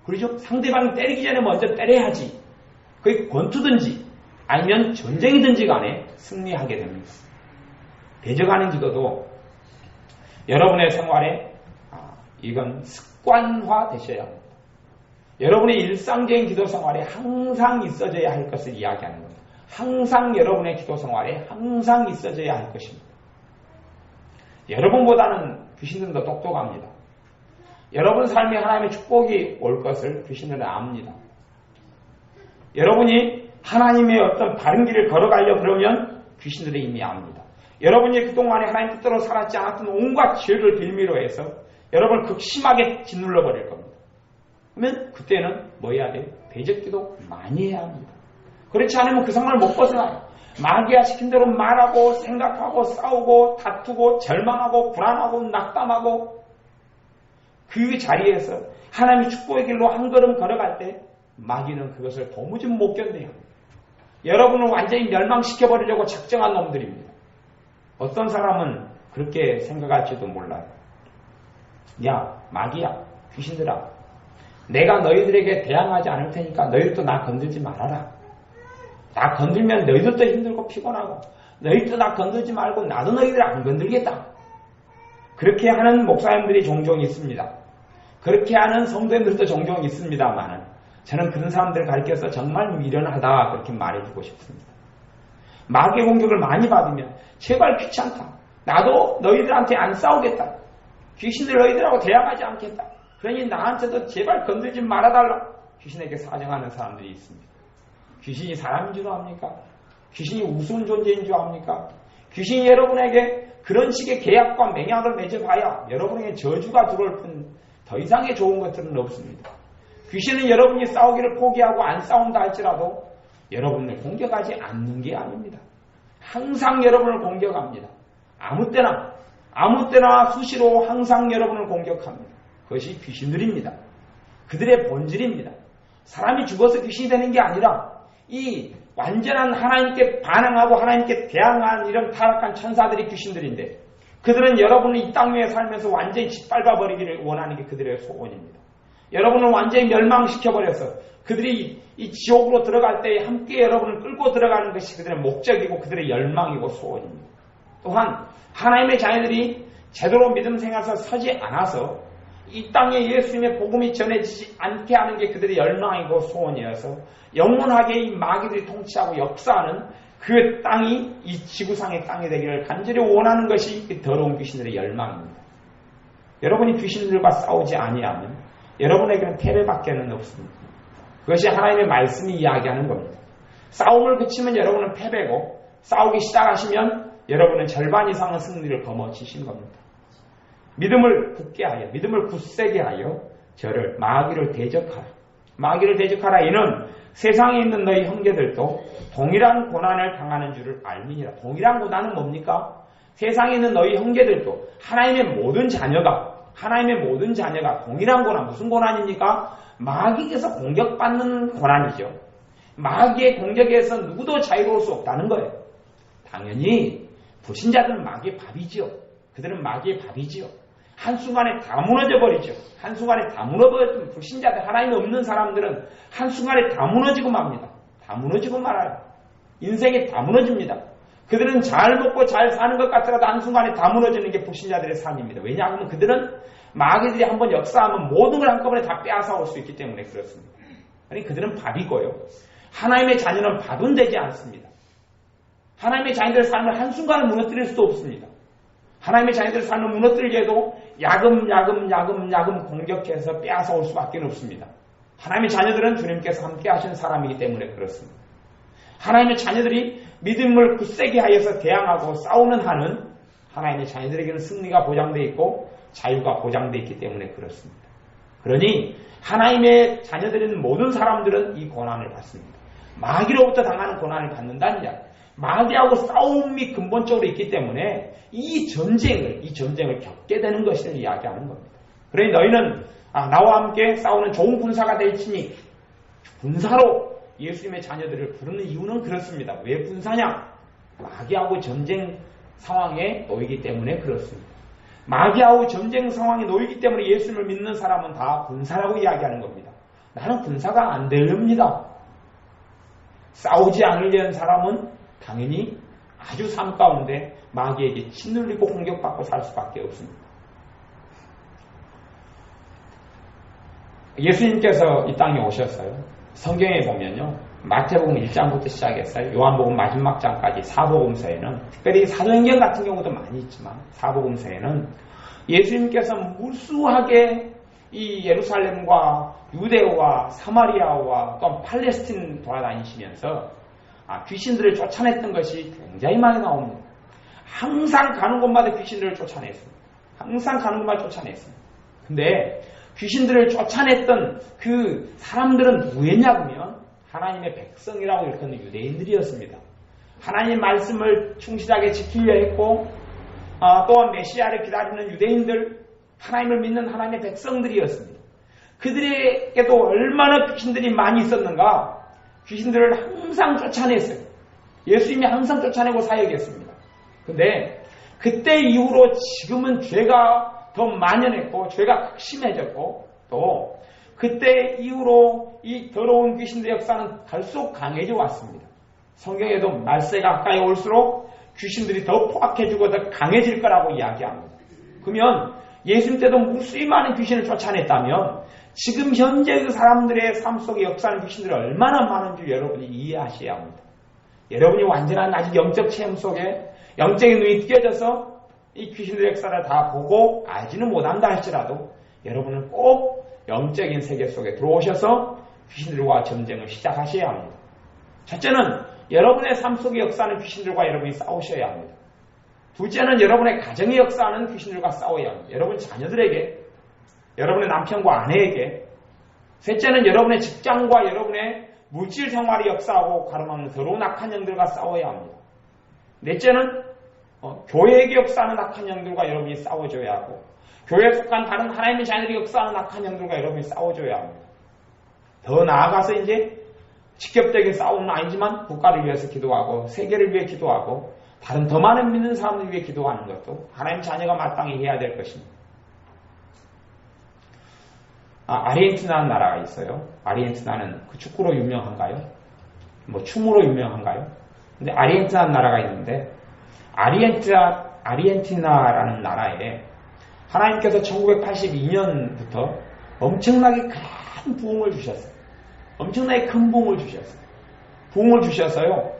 그렇죠? 상대방이 때리기 전에 먼저 때려야지. 그게 권투든지 아니면 전쟁이든지 간에 승리하게 됩니다. 대적하는 기도도 여러분의 생활에 이건 습관화 되셔야 합니다. 여러분의 일상적인 기도 생활에 항상 있어져야 할 것을 이야기하는 겁니다. 항상 여러분의 기도 생활에 항상 있어져야 할 것입니다. 여러분보다는 귀신들은 더 똑똑합니다. 여러분 삶에 하나님의 축복이 올 것을 귀신들은 압니다. 여러분이 하나님의 어떤 바른 길을 걸어가려고 그러면 귀신들이 이미 압니다. 여러분이 그동안에 하나님 뜻대로 살았지 않았던 온갖 죄를 빌미로 해서 여러분을 극심하게 짓눌러 버릴 겁니다. 그러면 그때는 뭐 해야 돼요? 대적기도 많이 해야 합니다. 그렇지 않으면 그 상황을 못 벗어나요. 마귀가 시킨 대로 말하고 생각하고 싸우고 다투고 절망하고 불안하고 낙담하고 그 자리에서 하나님의 축복의 길로 한 걸음 걸어갈 때 마귀는 그것을 도무지 못 견뎌요. 여러분을 완전히 멸망시켜버리려고 작정한 놈들입니다. 어떤 사람은 그렇게 생각할지도 몰라요. 야, 마귀야, 귀신들아, 내가 너희들에게 대항하지 않을 테니까 너희들도 나 건들지 말아라. 나 건들면 너희들도 힘들고 피곤하고, 너희들도 나 건들지 말고 나도 너희들 안 건들겠다. 그렇게 하는 목사님들이 종종 있습니다. 그렇게 하는 성도님들도 종종 있습니다만 저는 그런 사람들을 가르쳐서 정말 미련하다 그렇게 말해주고 싶습니다. 마귀의 공격을 많이 받으면 제발 귀찮다. 나도 너희들한테 안 싸우겠다. 귀신들 너희들하고 대항하지 않겠다. 그러니 나한테도 제발 건들지 말아달라. 귀신에게 사정하는 사람들이 있습니다. 귀신이 사람인 줄 압니까? 귀신이 우스운 존재인 줄 압니까? 귀신이 여러분에게 그런 식의 계약과 맹약을 맺어봐야 여러분에게 저주가 들어올 뿐 더 이상의 좋은 것들은 없습니다. 귀신은 여러분이 싸우기를 포기하고 안 싸운다 할지라도 여러분을 공격하지 않는 게 아닙니다. 항상 여러분을 공격합니다. 아무 때나 수시로 항상 여러분을 공격합니다. 그것이 귀신들입니다. 그들의 본질입니다. 사람이 죽어서 귀신이 되는 게 아니라 이 완전한 하나님께 반항하고 하나님께 대항한 이런 타락한 천사들이 귀신들인데 그들은 여러분을 이 땅 위에 살면서 완전히 짓밟아버리기를 원하는 게 그들의 소원입니다. 여러분을 완전히 멸망시켜버려서 그들이 이 지옥으로 들어갈 때 함께 여러분을 끌고 들어가는 것이 그들의 목적이고 그들의 열망이고 소원입니다. 또한 하나님의 자녀들이 제대로 믿음 생활에서 서지 않아서 이 땅에 예수님의 복음이 전해지지 않게 하는 게 그들의 열망이고 소원이어서 영원하게 이 마귀들이 통치하고 역사하는 그 땅이 이 지구상의 땅이 되기를 간절히 원하는 것이 그 더러운 귀신들의 열망입니다. 여러분이 귀신들과 싸우지 아니하면 여러분에게는 패배밖에는 없습니다. 그것이 하나님의 말씀이 이야기하는 겁니다. 싸움을 그치면 여러분은 패배고 싸우기 시작하시면 여러분은 절반 이상의 승리를 거머쥐신 겁니다. 믿음을 굳게 하여 믿음을 굳세게 하여 저를 마귀를 대적하라. 마귀를 대적하라. 이는 세상에 있는 너희 형제들도 동일한 고난을 당하는 줄을 알미니라. 동일한 고난은 뭡니까? 세상에 있는 너희 형제들도 하나님의 모든 자녀가 동일한 고난. 무슨 고난입니까? 마귀에게서 공격받는 고난이죠. 마귀의 공격에서 누구도 자유로울 수 없다는 거예요. 당연히 불신자들은 마귀의 밥이지요. 그들은 마귀의 밥이지요. 한순간에 다 무너져 버리죠. 한순간에 다 무너버렸던 불신자들, 하나님이 없는 사람들은 한순간에 다 무너지고 맙니다. 다 무너지고 말아요. 인생이 다 무너집니다. 그들은 잘 먹고 잘 사는 것 같더라도 한순간에 다 무너지는 게 불신자들의 삶입니다. 왜냐하면 그들은 마귀들이 한번 역사하면 모든 걸 한꺼번에 다 빼앗아올 수 있기 때문에 그렇습니다. 아니 그들은 밥이고요. 하나님의 자녀는 밥은 되지 않습니다. 하나님의 자녀들의 삶을 한순간에 무너뜨릴 수도 없습니다. 하나님의 자녀들의 삶을 무너뜨리게도 야금 공격해서 빼앗아올 수밖에 없습니다. 하나님의 자녀들은 주님께서 함께 하신 사람이기 때문에 그렇습니다. 하나님의 자녀들이 믿음을 굳세게 하여서 대항하고 싸우는 한은 하나님의 자녀들에게는 승리가 보장되어 있고 자유가 보장되어 있기 때문에 그렇습니다. 그러니 하나님의 자녀들인 모든 사람들은 이 고난을 받습니다. 마귀로부터 당하는 고난을 받는다는 이야기. 마귀하고 싸움이 근본적으로 있기 때문에 이 전쟁을 겪게 되는 것을 이야기하는 겁니다. 그러니 너희는 나와 함께 싸우는 좋은 군사가 될지니 군사로 예수님의 자녀들을 부르는 이유는 그렇습니다. 왜 군사냐? 마귀하고 전쟁 상황에 놓이기 때문에 그렇습니다. 마귀하고 전쟁 상황에 놓이기 때문에 예수님을 믿는 사람은 다 군사라고 이야기하는 겁니다. 나는 군사가 안 되렵니다. 싸우지 않으려는 사람은 당연히 아주 삶 가운데 마귀에게 짓눌리고 공격받고 살 수밖에 없습니다. 예수님께서 이 땅에 오셨어요. 성경에 보면요. 마태복음 1장부터 시작했어요. 요한복음 마지막 장까지 사복음서에는 특별히 사도행전 같은 경우도 많이 있지만 사복음서에는 예수님께서 무수하게 이 예루살렘과 유대와 사마리아와 또 팔레스틴 돌아다니시면서 귀신들을 쫓아냈던 것이 굉장히 많이 나옵니다. 항상 가는 곳마다 귀신들을 쫓아냈습니다. 항상 가는 곳마다 쫓아냈습니다. 근데 귀신들을 쫓아냈던 그 사람들은 누구였냐면 하나님의 백성이라고 일컫는 유대인들이었습니다. 하나님의 말씀을 충실하게 지키려 했고 또한 메시아를 기다리는 유대인들, 하나님을 믿는 하나님의 백성들이었습니다. 그들에게도 얼마나 귀신들이 많이 있었는가. 귀신들을 항상 쫓아냈어요. 예수님이 항상 쫓아내고 사역했습니다. 근데 그때 이후로 지금은 죄가 더 만연했고 죄가 심해졌고 또 그때 이후로 이 더러운 귀신들의 역사는 갈수록 강해져 왔습니다. 성경에도 말세가 가까이 올수록 귀신들이 더 포악해지고 더 강해질 거라고 이야기합니다. 그러면 예수님 때도 무수히 많은 귀신을 쫓아냈다면 지금 현재 그 사람들의 삶 속에 역사하는 귀신들이 얼마나 많은지 여러분이 이해하셔야 합니다. 여러분이 완전한 아직 영적 체험 속에 영적인 눈이 띄어져서 이 귀신들의 역사를 다 보고 알지는 못한다 할지라도 여러분은 꼭 영적인 세계 속에 들어오셔서 귀신들과 전쟁을 시작하셔야 합니다. 첫째는 여러분의 삶 속에 역사하는 귀신들과 여러분이 싸우셔야 합니다. 둘째는 여러분의 가정에 역사하는 귀신들과 싸워야 합니다. 여러분 자녀들에게, 여러분의 남편과 아내에게. 셋째는 여러분의 직장과 여러분의 물질 생활이 역사하고 가로막는 더러운 악한 영들과 싸워야 합니다. 넷째는 교회에게 역사하는 악한 영들과 여러분이 싸워줘야 하고 교회에 속한 다른 하나님의 자녀들이 역사하는 악한 영들과 여러분이 싸워줘야 합니다. 더 나아가서 이제 직접적인 싸움은 아니지만 국가를 위해서 기도하고 세계를 위해 기도하고 다른 더 많은 믿는 사람들 위해 기도하는 것도 하나님 자녀가 마땅히 해야 될 것입니다. 아르헨티나라는 나라가 있어요. 아르헨티나는 그 축구로 유명한가요? 뭐 춤으로 유명한가요? 근데 아르헨티나라는 나라가 있는데 아르헨티나라는 나라에 하나님께서 1982년부터 엄청나게 큰 부흥을 주셨어요. 엄청나게 큰 부흥을 주셨어요. 부흥을 주셔서요.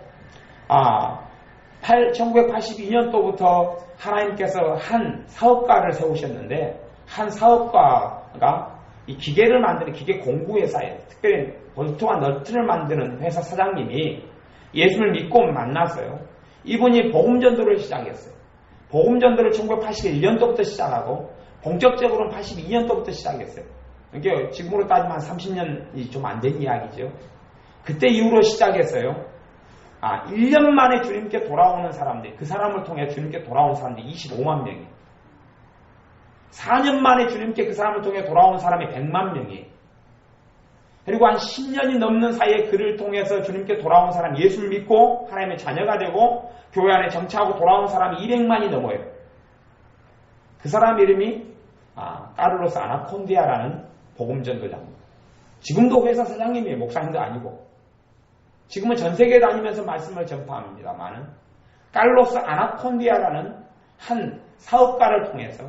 1982년도부터 하나님께서 한 사업가를 세우셨는데 한 사업가가 이 기계를 만드는 기계 공구회사에 특별히 볼트와 너트를 만드는 회사 사장님이 예수를 믿고 만났어요. 이분이 복음전도를 시작했어요. 복음전도를 1981년도부터 시작하고 본격적으로는 82년도부터 시작했어요. 이게 지금으로 따지면 30년이 좀 안 된 이야기죠. 그때 이후로 시작했어요. 1년 만에 주님께 돌아오는 사람들이, 그 사람을 통해 주님께 돌아온 사람들이 25만 명이에요. 4년 만에 주님께 그 사람을 통해 돌아온 사람이 100만 명이에요. 그리고 한 10년이 넘는 사이에 그를 통해서 주님께 돌아온 사람, 예수를 믿고 하나님의 자녀가 되고 교회 안에 정착하고 돌아온 사람이 200만이 넘어요. 그 사람 이름이 까를로스 아나콘디아라는 복음전도자입니다. 지금도 회사 사장님이에요. 목사님도 아니고. 지금은 전 세계에 다니면서 말씀을 전파합니다만은 까를로스 아나콘디아라는 한 사업가를 통해서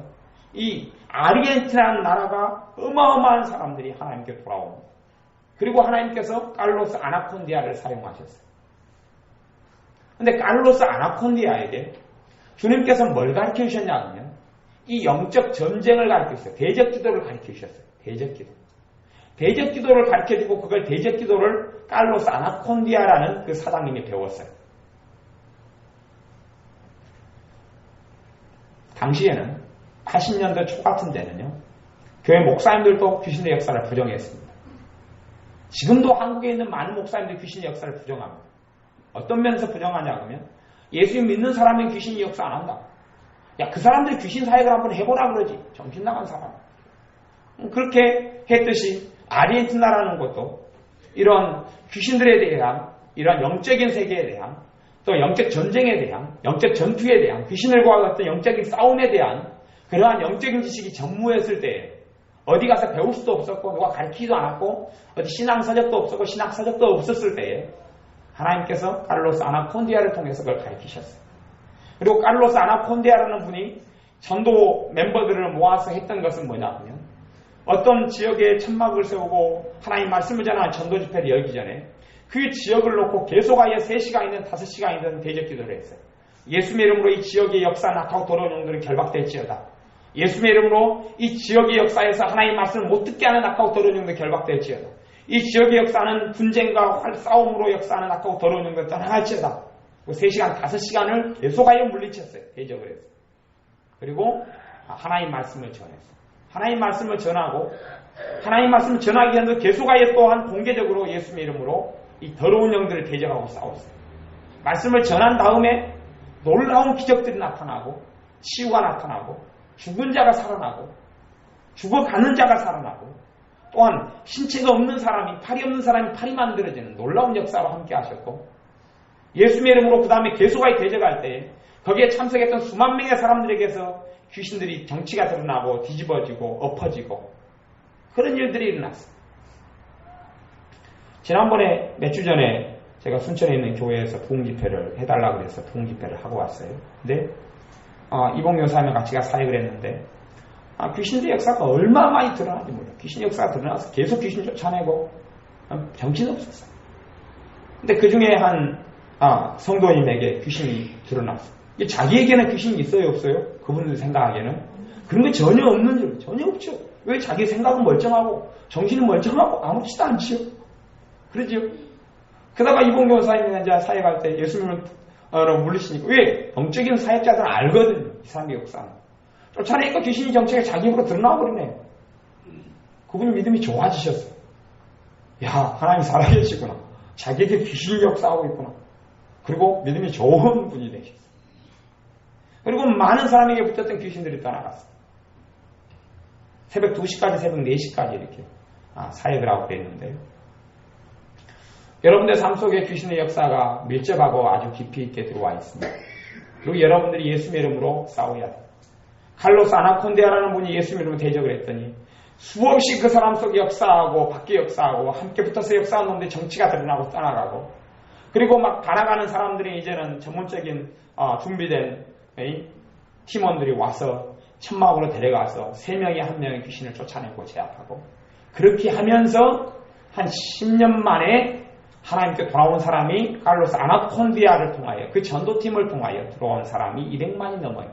이 아르헨티나라는 나라가 어마어마한 사람들이 하나님께 돌아옵니다. 그리고 하나님께서 까를로스 아나콘디아를 사용하셨어요. 근데 까를로스 아나콘디아에게 주님께서 뭘 가르쳐 주셨냐 하면 이 영적 전쟁을 가르쳐 주셨어요. 대적 기도를 가르쳐 주셨어요. 대적 기도. 대적 기도를 가르쳐 주고 그걸 대적 기도를 까를로스 아나콘디아라는 그 사장님이 배웠어요. 당시에는 80년대 초 같은 데는요. 교회 목사님들도 귀신의 역사를 부정했습니다. 지금도 한국에 있는 많은 목사님들이 귀신의 역사를 부정합니다. 어떤 면에서 부정하냐 하면 예수 믿는 사람은 귀신의 역사 안 한다. 야, 그 사람들이 귀신 사역을 한번 해보라 그러지. 정신 나간 사람. 그렇게 했듯이 아르헨티나라는 것도 이런 귀신들에 대한 이런 영적인 세계에 대한 또 영적 전쟁에 대한 영적 전투에 대한 귀신들과 같은 영적인 싸움에 대한 그러한 영적인 지식이 전무했을 때 어디 가서 배울 수도 없었고 누가 가르치지도 않았고 어디 신앙서적도 없었고 신학서적도 없었을 때에 하나님께서 까를로스 아나콘디아를 통해서 그걸 가르치셨어요. 그리고 까를로스 아나콘디아라는 분이 전도 멤버들을 모아서 했던 것은 뭐냐 하면 어떤 지역에 천막을 세우고 하나님 말씀을 전하는 전도 집회를 열기 전에 그 지역을 놓고 계속하여 3시간이든 5시간이든 대적 기도를 했어요. 예수의 이름으로 이 지역의 역사 낙하고 더러운 영들은 결박될지어다. 예수의 이름으로 이 지역의 역사에서 하나님의 말씀을 못 듣게 하는 악하고 더러운 영들 결박될지어다. 이 지역의 역사는 분쟁과 싸움으로 역사하는 악하고 더러운 영들 떠나갈지어다. 3시간, 5시간을 계속하여 물리쳤어요. 대적을 했어요. 그리고 하나님 말씀을 전했어요. 하나님 말씀을 전하고 하나님 말씀을 전하기 전에도 계속하여 또한 공개적으로 예수의 이름으로 이 더러운 영들을 대적하고 싸웠어요. 말씀을 전한 다음에 놀라운 기적들이 나타나고 치유가 나타나고 죽은 자가 살아나고 죽어가는 자가 살아나고 또한 신체가 없는 사람이, 팔이 없는 사람이 팔이 만들어지는 놀라운 역사로 함께 하셨고, 예수님의 이름으로 그 다음에 개수가에 대적할 때 거기에 참석했던 수만 명의 사람들에게서 귀신들이 정치가 드러나고 뒤집어지고 엎어지고 그런 일들이 일어났어요. 지난번에 몇 주 전에 제가 순천에 있는 교회에서 부흥집회를 해달라고 해서 부흥집회를 하고 왔어요. 근데 이봉 여사님과 같이 사역을 했는데 귀신들의 역사가 얼마나 많이 드러나는지 몰라요. 귀신 역사가 드러나서 계속 귀신 쫓아내고 정신없었어요. 근데 그 중에 한 성도님에게 귀신이 드러났어요. 자기에게는 귀신이 있어요, 없어요? 그분들 생각하기에는 그런 게 전혀 없는 줄, 전혀 없죠. 왜 자기 생각은 멀쩡하고 정신은 멀쩡하고 아무렇지도 않지요. 그러죠. 그러다가 이봉 교사님이 이제 사역할 때 예수님을 물리시니까 왜? 영적인 사역자들은 알거든요. 이 사람의 역사는. 쫓아내니까 귀신이 정체가 자기 입으로 드러나버리네. 그분이 믿음이 좋아지셨어요. 야, 하나님 살아계시구나. 자기에게 귀신이 역사하고 있구나. 그리고 믿음이 좋은 분이 되셨어요. 그리고 많은 사람에게 붙었던 귀신들이 떠나갔어요. 새벽 2시까지, 새벽 4시까지 이렇게 사역을 하고 그랬는데요. 여러분들 삶 속에 귀신의 역사가 밀접하고 아주 깊이 있게 들어와 있습니다. 그리고 여러분들이 예수님의 이름으로 싸워야 돼요. 칼로스 아나콘디아라는 분이 예수님의 이름으로 대적을 했더니 수없이 그 사람 속에 역사하고 밖에 역사하고 함께 붙어서 역사하는 놈들이 정치가 드러나고 떠나가고, 그리고 막 가나가는 사람들이 이제는 전문적인 준비된 팀원들이 와서 천막으로 데려가서 3명이 1명의 귀신을 쫓아내고 제압하고, 그렇게 하면서 한 10년 만에 하나님께 돌아온 사람이 칼로스 아나콘디아를 통하여, 그 전도팀을 통하여 들어온 사람이 200만이 넘어요.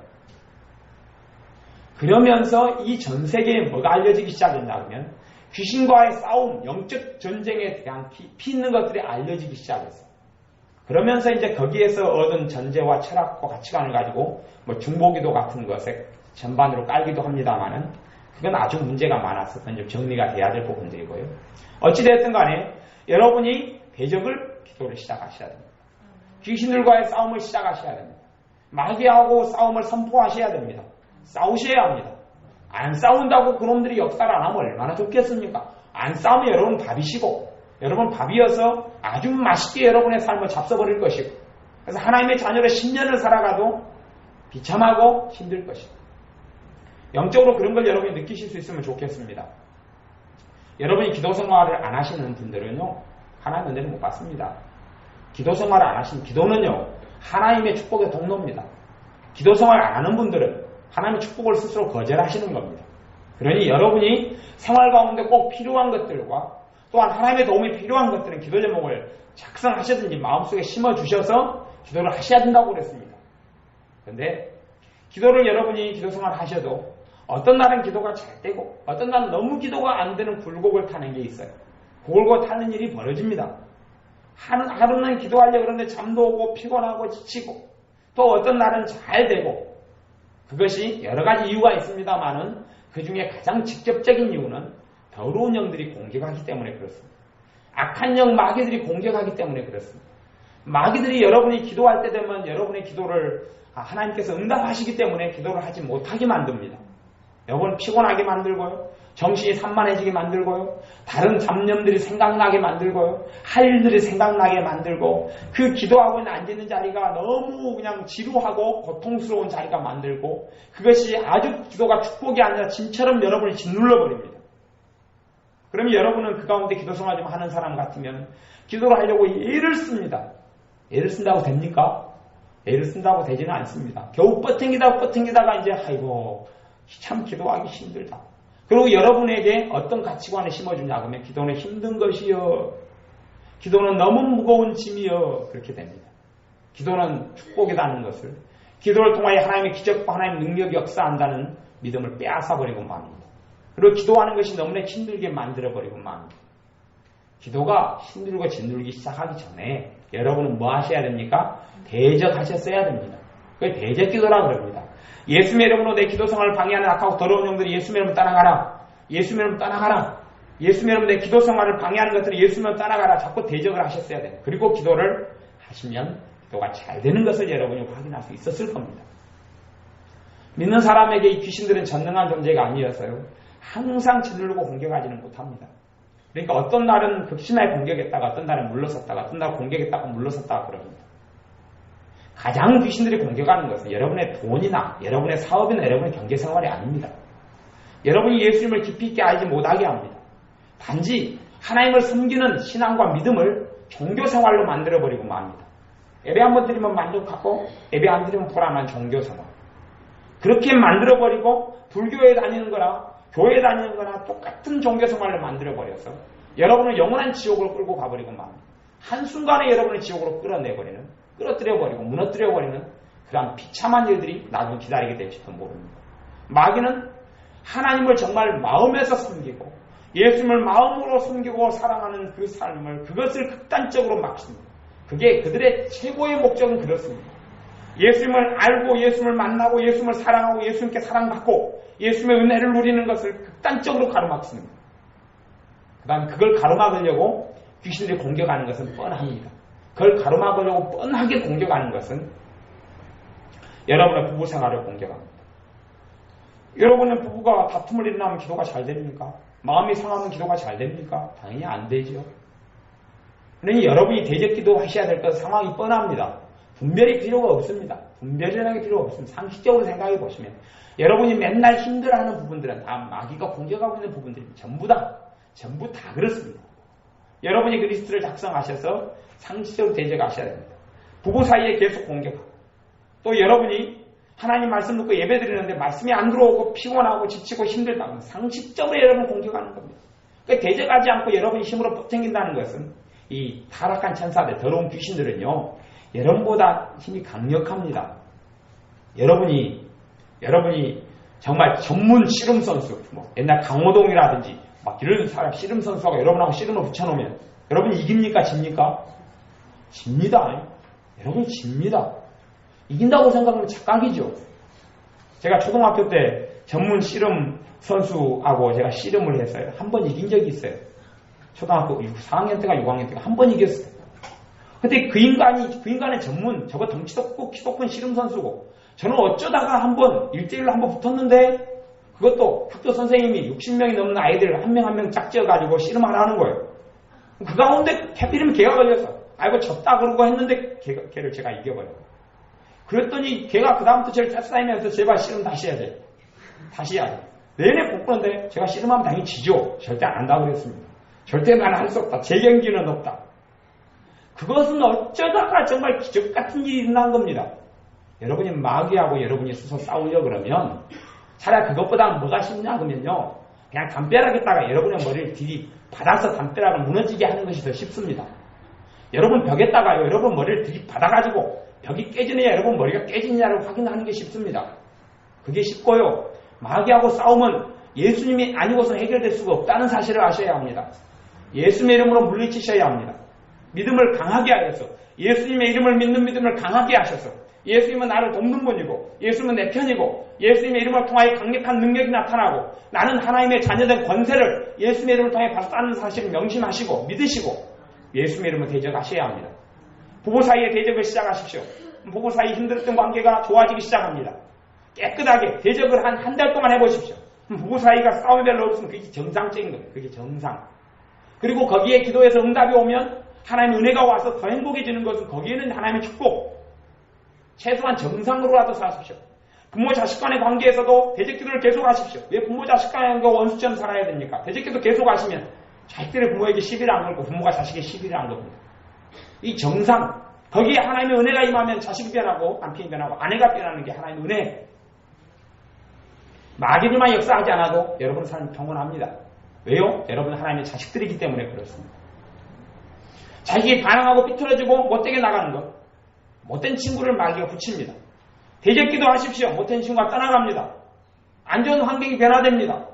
그러면서 이 전 세계에 뭐가 알려지기 시작했냐면 귀신과의 싸움, 영적 전쟁에 대한 피 있는 것들이 알려지기 시작했어요. 그러면서 이제 거기에서 얻은 전제와 철학과 가치관을 가지고 뭐 중보기도 같은 것에 전반으로 깔기도 합니다만은 그건 아주 문제가 많아서 그건 좀 정리가 돼야 될 부분들이고요. 어찌됐든 간에 여러분이 대적을 기도를 시작하셔야 됩니다. 귀신들과의 싸움을 시작하셔야 됩니다. 마귀하고 싸움을 선포하셔야 됩니다. 싸우셔야 합니다. 안 싸운다고 그놈들이 역사를 안 하면 얼마나 좋겠습니까? 안 싸우면 여러분 밥이시고, 여러분 밥이어서 아주 맛있게 여러분의 삶을 잡숴버릴 것이고, 그래서 하나님의 자녀로 10년을 살아가도 비참하고 힘들 것이고, 영적으로 그런 걸 여러분이 느끼실 수 있으면 좋겠습니다. 여러분이 기도 생활을 안 하시는 분들은요, 하나님 은혜를 못 받습니다. 기도 생활을 안 하시는, 기도는요 하나님의 축복의 통로입니다. 기도 생활을 안 하는 분들은 하나님의 축복을 스스로 거절하시는 겁니다. 그러니 여러분이 생활 가운데 꼭 필요한 것들과 또한 하나님의 도움이 필요한 것들은 기도 제목을 작성하시든지 마음속에 심어주셔서 기도를 하셔야 된다고 그랬습니다. 그런데 기도를 여러분이 기도 생활을 하셔도 어떤 날은 기도가 잘 되고 어떤 날은 너무 기도가 안 되는 굴곡을 타는 게 있어요. 굴곡을 타는 일이 벌어집니다. 하루는 기도하려고 그러는데 잠도 오고 피곤하고 지치고, 또 어떤 날은 잘 되고, 그것이 여러 가지 이유가 있습니다만은 그 중에 가장 직접적인 이유는 더러운 영들이 공격하기 때문에 그렇습니다. 악한 영 마귀들이 공격하기 때문에 그렇습니다. 마귀들이 여러분이 기도할 때 되면 여러분의 기도를 하나님께서 응답하시기 때문에 기도를 하지 못하게 만듭니다. 여러분 피곤하게 만들고요, 정신이 산만해지게 만들고요, 다른 잡념들이 생각나게 만들고요, 할 일들이 생각나게 만들고, 그 기도하고 앉아있는 자리가 너무 그냥 지루하고 고통스러운 자리가 만들고, 그것이 아주 기도가 축복이 아니라 진처럼 여러분을 짓눌러버립니다. 그러면 여러분은 그 가운데 기도 생활 좀 하는 사람 같으면 기도를 하려고 애를 씁니다. 애를 쓴다고 됩니까? 애를 쓴다고 되지는 않습니다. 겨우 버팅기다가 이제 아이고 참 기도하기 힘들다. 그리고 여러분에게 어떤 가치관을 심어주냐 그러면 기도는 힘든 것이요, 기도는 너무 무거운 짐이요, 그렇게 됩니다. 기도는 축복이라는 것을, 기도를 통하여 하나님의 기적과 하나님의 능력이 역사한다는 믿음을 빼앗아버리고 맙니다. 그리고 기도하는 것이 너무나 힘들게 만들어버리고 맙니다. 기도가 힘들고 짓눌기 시작하기 전에 여러분은 뭐 하셔야 됩니까? 대적하셨어야 됩니다. 그게 대적기도라고 그럽니다. 예수님의 이름으로 내 기도 생활을 방해하는 악하고 더러운 영들이 예수님의 이름으로 떠나가라. 예수님의 이름으로 떠나가라. 예수님의 이름으로 내 기도 생활을 방해하는 것들이 예수님의 이름으로 떠나가라. 자꾸 대적을 하셨어야 돼요. 그리고 기도를 하시면 기도가 잘 되는 것을 여러분이 확인할 수 있었을 겁니다. 믿는 사람에게 이 귀신들은 전능한 존재가 아니어서요, 항상 짓누르고 공격하지는 못합니다. 그러니까 어떤 날은 극심하게 공격했다가 어떤 날은 물러섰다가 어떤 날은 공격했다가 물러섰다가 그럽니다. 가장 귀신들이 공격하는 것은 여러분의 돈이나 여러분의 사업이나 여러분의 경제생활이 아닙니다. 여러분이 예수님을 깊이 있게 알지 못하게 합니다. 단지 하나님을 섬기는 신앙과 믿음을 종교생활로 만들어버리고 맙니다. 예배 한번 드리면 만족하고 예배 안 드리면 불안한 종교생활. 그렇게 만들어버리고 불교에 다니는 거나 교회에 다니는 거나 똑같은 종교생활로 만들어버려서 여러분은 영원한 지옥으로 끌고 가버리고 맙니다. 한순간에 여러분을 지옥으로 끌어내버리는, 끌어들여버리고 무너뜨려버리는 그러한 비참한 일들이 나중에 기다리게 될지도 모릅니다. 마귀는 하나님을 정말 마음에서 섬기고 예수님을 마음으로 섬기고 사랑하는 그 삶을, 그것을 극단적으로 막습니다. 그게 그들의 최고의 목적은 그렇습니다. 예수님을 알고 예수님을 만나고 예수님을 사랑하고 예수님께 사랑받고 예수님의 은혜를 누리는 것을 극단적으로 가로막습니다. 그 다음에 그걸 가로막으려고 귀신들이 공격하는 것은 뻔합니다. 그걸 가로막으려고 뻔하게 공격하는 것은 여러분의 부부 생활을 공격합니다. 여러분의 부부가 다툼을 일어나면 기도가 잘 됩니까? 마음이 상하면 기도가 잘 됩니까? 당연히 안 되죠. 그러니 여러분이 대적기도 하셔야 될 것은 상황이 뻔합니다. 분별이 필요가 없습니다. 분별이라는 게 필요가 없습니다. 상식적으로 생각해 보시면 여러분이 맨날 힘들어하는 부분들은 다 마귀가 공격하고 있는 부분들입니다. 전부 다 그렇습니다. 여러분이 그리스도를 작성하셔서 상식적으로 대적하셔야 됩니다. 부부 사이에 계속 공격하고 또 여러분이 하나님 말씀 듣고 예배 드리는데 말씀이 안 들어오고 피곤하고 지치고 힘들다면 상식적으로 여러분 공격하는 겁니다. 그러니까 대적하지 않고 여러분이 힘으로 버텨긴다는 것은 이 타락한 천사들, 더러운 귀신들은요, 여러분보다 힘이 강력합니다. 여러분이 정말 전문 씨름 선수, 옛날 강호동이라든지 막 이런 사람 씨름 선수가 여러분하고 씨름을 붙여놓으면 여러분이 이깁니까? 집니까? 집니다. 여러분이 집니다. 이긴다고 생각하면 착각이죠. 제가 초등학교 때 전문 씨름 선수하고 제가 씨름을 했어요. 한 번 이긴 적이 있어요. 초등학교 4학년 때가 6학년 때가 한 번 이겼어요. 근데 그 인간은 전문, 저거 덩치도 크고 키도 큰 씨름 선수고, 저는 어쩌다가 한 번 1대1로 한 번 붙었는데, 그것도 학교 선생님이 60명이 넘는 아이들 한 명 한 명 짝지어가지고 씨름을 하는 거예요. 그 가운데 하필이면 걔가 걸려서, 아이고 졌다 그러고 했는데 걔를 제가 이겨버려요. 그랬더니 걔가 그다음부터 저를 쫓아다니면서 제발 씨름 다시 해야 돼. 다시 해야 돼. 내내 복부는데 제가 씨름하면 당연히 지죠. 절대 안 한다고 그랬습니다. 절대 나는 할 수 없다. 제 경기는 없다. 그것은 어쩌다가 정말 기적 같은 일이 일어난 겁니다. 여러분이 마귀하고 여러분이 스스로 싸우려 그러면 차라리 그것보다 뭐가 쉽냐 그러면요. 그냥 담벼락에다가 여러분의 머리를 들이받아서 담벼락을 무너지게 하는 것이 더 쉽습니다. 여러분 벽에다가요. 여러분 머리를 들이받아가지고 벽이 깨지느냐 여러분 머리가 깨지느냐를 확인하는 게 쉽습니다. 그게 쉽고요. 마귀하고 싸우면 예수님이 아니고서는 해결될 수가 없다는 사실을 아셔야 합니다. 예수님의 이름으로 물리치셔야 합니다. 믿음을 강하게 하여서 예수님의 이름을 믿는 믿음을 강하게 하셔서 예수님은 나를 돕는 분이고 예수님은 내 편이고 예수님의 이름을 통하여 강력한 능력이 나타나고 나는 하나님의 자녀된 권세를 예수님의 이름을 통해 받았다는 사실을 명심하시고 믿으시고 예수님의 이름을 대적하셔야 합니다. 부부 사이의 대적을 시작하십시오. 부부 사이 힘들었던 관계가 좋아지기 시작합니다. 깨끗하게 대적을 한 달 동안 해보십시오. 부부 사이가 싸움이 별로 없으면 그게 정상적인 거예요. 그게 정상. 그리고 거기에 기도해서 응답이 오면 하나님의 은혜가 와서 더 행복해지는 것은 거기에는 하나님의 축복. 최소한 정상으로라도 사십시오. 부모 자식 간의 관계에서도 대적기도를 계속하십시오. 왜 부모 자식 간의 관계가 원수처럼 살아야 됩니까? 대적기도 계속하시면 자식들이 부모에게 시비를 안 걸고 부모가 자식에게 시비를 안 겁니다. 이 정상, 거기에 하나님의 은혜가 임하면 자식이 변하고 남편이 변하고 아내가 변하는 게 하나님의 은혜. 마귀들만 역사하지 않아도 여러분의 삶이 평온합니다. 왜요? 여러분은 하나님의 자식들이기 때문에 그렇습니다. 자식이 반항하고 삐뚤어지고 못되게 나가는 것. 못된 친구를 마귀가 붙입니다. 대적기도 하십시오. 못된 친구가 떠나갑니다. 안 좋은 환경이 변화됩니다.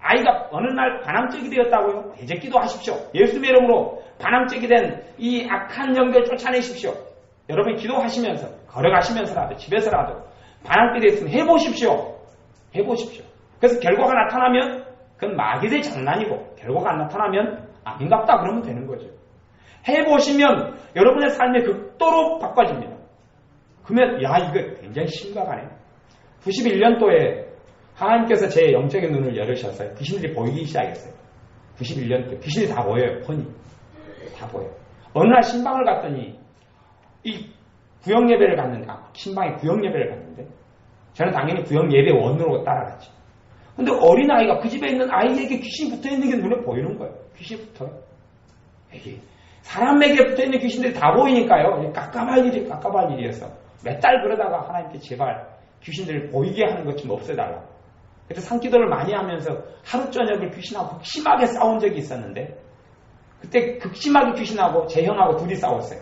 아이가 어느 날 반항적이 되었다고요? 대적기도 하십시오. 예수님의 이름으로 반항적이 된 이 악한 영들 쫓아내십시오. 여러분이 기도하시면서 걸어가시면서라도 집에서라도 반항적이 되었으면 해보십시오. 해보십시오. 그래서 결과가 나타나면 그건 마귀의 장난이고 결과가 안 나타나면 아닌갑다 그러면 되는 거죠. 해보시면 여러분의 삶이 극도로 바꿔집니다. 그러면 야 이거 굉장히 심각하네. 91년도에 하나님께서 제 영적인 눈을 열으셨어요. 귀신들이 보이기 시작했어요. 91년 때 귀신이 다 보여요. 뻔히 다 보여요. 어느 날 신방을 갔더니 이 구역 예배를 갔는데, 신방에 구역 예배를 갔는데, 저는 당연히 구역 예배원으로 따라갔죠. 근데 어린아이가 그 집에 있는 아이에게 귀신이 붙어있는 게 눈에 보이는 거예요. 귀신이 붙어요. 이게 사람에게 붙어있는 귀신들이 다 보이니까요. 깝깝할 일이었어. 몇 달 그러다가 하나님께 제발 귀신들을 보이게 하는 것 좀 없애달라고. 그래서 산기도를 많이 하면서 하루 저녁을 귀신하고 극심하게 싸운 적이 있었는데, 그때 극심하게 귀신하고 제 형하고 둘이 싸웠어요.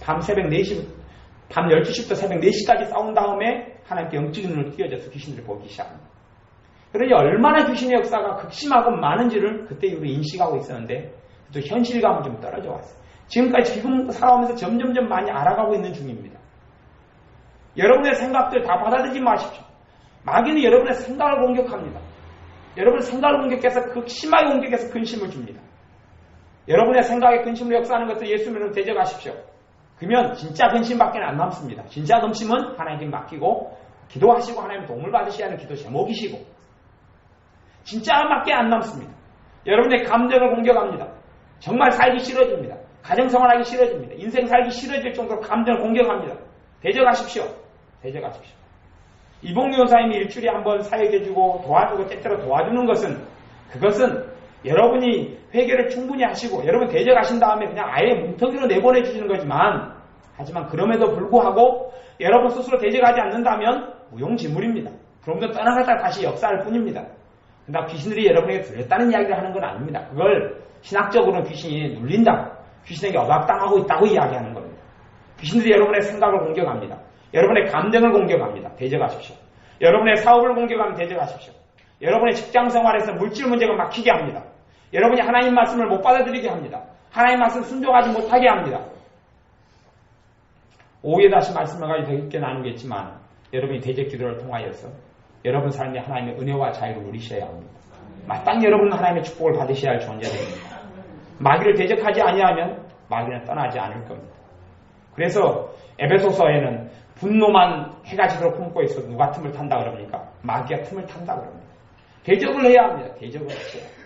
밤 12시부터 새벽 4시까지 싸운 다음에 하나님께 영적인 눈을 띄워줘서 귀신들을 보기 시작합니다. 그러니 얼마나 귀신의 역사가 극심하고 많은지를 그때 이후로 인식하고 있었는데, 또 현실감은 좀 떨어져 왔어요. 지금까지 지금 살아오면서 점점점 많이 알아가고 있는 중입니다. 여러분의 생각들 다 받아들이지 마십시오. 마귀는 여러분의 생각을 공격합니다. 여러분의 생각을 공격해서 극심하게 공격해서 근심을 줍니다. 여러분의 생각에 근심을 역사하는 것도 예수 믿음으로 대적하십시오. 그러면 진짜 근심밖에 안 남습니다. 진짜 근심은 하나님께 맡기고 기도하시고 하나님 도움을 받으셔야 하는 기도 제목이시고, 진짜밖에 안 남습니다. 여러분의 감정을 공격합니다. 정말 살기 싫어집니다. 가정생활하기 싫어집니다. 인생 살기 싫어질 정도로 감정을 공격합니다. 대적하십시오. 대적하십시오. 이봉규 원사님이 일주일에 한번 사역해주고 도와주고 때때로 도와주는 것은, 그것은 여러분이 회개를 충분히 하시고 여러분 대적하신 다음에 그냥 아예 뭉텅이로 내보내 주시는 거지만, 하지만 그럼에도 불구하고 여러분 스스로 대적하지 않는다면 무용지물입니다. 그러면 떠나갔다가 다시 역사할 뿐입니다. 그러나 귀신들이 여러분에게 들렸다는 이야기를 하는 건 아닙니다. 그걸 신학적으로는 귀신이 눌린다, 귀신에게 억압당하고 있다고 이야기하는 겁니다. 귀신들이 여러분의 생각을 공격합니다. 여러분의 감정을 공격합니다. 대적하십시오. 여러분의 사업을 공격하면 대적하십시오. 여러분의 직장생활에서 물질 문제가 막히게 합니다. 여러분이 하나님 말씀을 못 받아들이게 합니다. 하나님 말씀 순종하지 못하게 합니다. 오후에 다시 말씀을 가지고 더 깊게 나누겠지만, 여러분이 대적 기도를 통하여서 여러분 삶에 하나님의 은혜와 자유를 누리셔야 합니다. 마땅히 여러분은 하나님의 축복을 받으셔야 할 존재들입니다. 마귀를 대적하지 아니하면 마귀는 떠나지 않을 겁니다. 그래서 에베소서에는 분노만 해가 지도록 품고 있어 누가 틈을 탄다 그럽니까? 마귀가 틈을 탄다 그럽니다. 대적을 해야 합니다. 대적을 하셔야 합니다.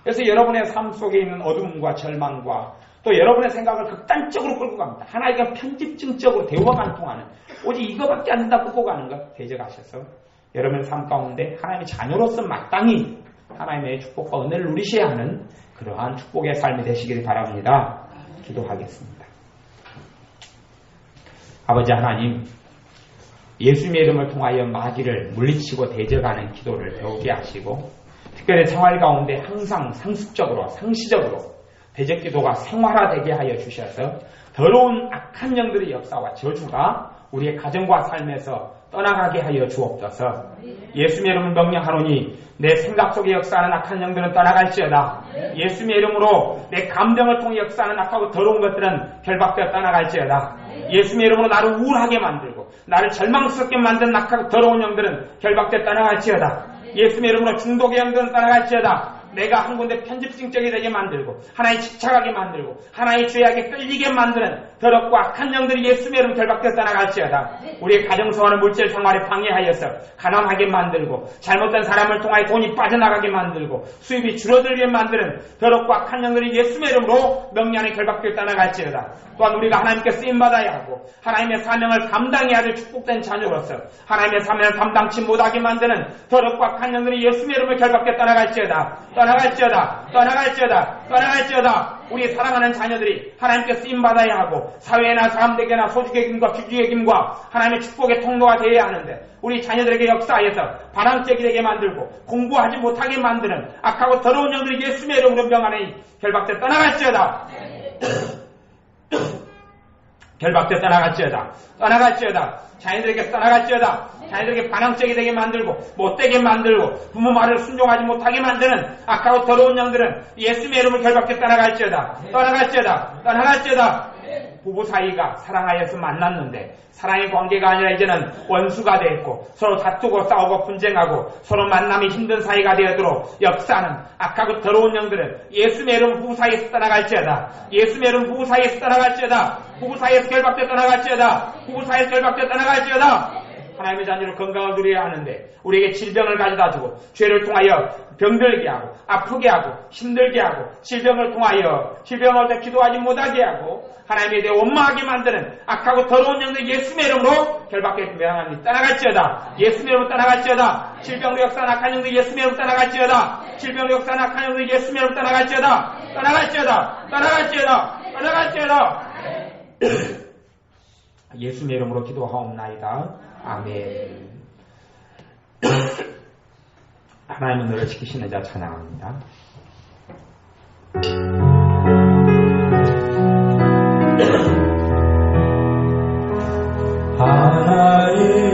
그래서 여러분의 삶 속에 있는 어둠과 절망과 또 여러분의 생각을 극단적으로 끌고 갑니다. 하나님과 편집증적으로 대화가 관통하는, 오직 이거밖에 안 된다 끌고 가는 것 대적하셔서 여러분의 삶 가운데 하나님의 자녀로서 마땅히 하나님의 축복과 은혜를 누리셔야 하는 그러한 축복의 삶이 되시길 바랍니다. 기도하겠습니다. 아버지 하나님, 예수님의 이름을 통하여 마귀를 물리치고 대적하는 기도를 배우게 하시고, 특별히 생활 가운데 항상 상습적으로 상시적으로 대적 기도가 생활화되게 하여 주셔서 더러운 악한 영들의 역사와 저주가 우리의 가정과 삶에서 떠나가게 하여 주옵소서. 예수님의 이름을 명령하노니 내 생각 속에 역사하는 악한 영들은 떠나갈지어다. 예수님의 이름으로 내 감정을 통해 역사하는 악하고 더러운 것들은 결박되어 떠나갈지어다. 예수님의 이름으로 나를 우울하게 만들고 나를 절망스럽게 만든 악하고 더러운 영들은 결박되어 떠나갈지어다. 예수님의 이름으로 중독의 영들은 떠나갈지어다. 내가 한 군데 편집증적이 되게 만들고 하나의 집착하게 만들고 하나의 죄악에 끌리게 만드는 더럽고 악한 영들이 예수님의 이름으로 결박되어 떠나갈지어다. 우리의 가정생활을 물질 생활에 방해하여서 가난하게 만들고 잘못된 사람을 통하여 돈이 빠져나가게 만들고 수입이 줄어들게 만드는 더럽고 악한 영들이 예수님의 이름으로 명령에 결박되어 떠나갈지어다. 또한 우리가 하나님께 쓰임받아야 하고 하나님의 사명을 감당해야 될 축복된 자녀로서 하나님의 사명을 감당치 못하게 만드는 더럽고 악한 영들이 예수님의 이름으로 결박되어 떠나갈지어다. 떠나갈지어다. 떠나갈지어다. 떠나갈지어다. 우리 사랑하는 자녀들이 하나님께 쓰임받아야 하고 사회나 사람들에게나 소주의 김과 주주의 김과 하나님의 축복의 통로가 되어야 하는데, 우리 자녀들에게 역사하여서 반항적이 되게 만들고 공부하지 못하게 만드는 악하고 더러운 영들이 예수님의 이름으로 명하니 결박되어 떠나갈지어다. 결박되어 떠나갈지어다. 떠나갈지어다. 자녀들에게 떠나갈지어다. 자녀들에게 반항적이 되게 만들고 못되게 만들고 부모 말을 순종하지 못하게 만드는 악하고 더러운 영들은 예수님의 이름을 결박해 떠나갈지어다. 떠나갈지어다. 떠나갈지어다. 부부 사이가 사랑하여서 만났는데 사랑의 관계가 아니라 이제는 원수가 되었고 서로 다투고 싸우고 분쟁하고 서로 만남이 힘든 사이가 되어도록 역사하는 악하고 더러운 영들은 예수님의 이름 부부 사이에서 떠나갈지어다. 예수님의 이름 부부 사이에서 떠나갈지어다. 부부 사이에서 결박되어 떠나갈지어다. 부부 사이에서 결박되어 떠나갈지어다. 하나님의 자녀로 건강을 누려야 하는데 우리에게 질병을 가져다 주고 죄를 통하여 병들게 하고 아프게 하고 힘들게 하고 질병을 통하여 질병을 때 기도하지 못하게 하고 하나님에 대해 원망하게 만드는 악하고 더러운 영들 예수의 이름으로 결박해 명하니 떠나갈지어다. 예수의 이름으로 떠나갈지어다. 질병으로 역사한 악한 영들 예수의 이름으로 떠나갈지어다. 질병으로 역사한 악한 영들 예수의 이름으로 떠나갈지어다. 떠나갈지어다. 떠나갈지어다. 떠나갈지어다. 예수의 이름으로 기도하옵나이다. 아멘. 하나님은 너를 지키시는 자 찬양합니다.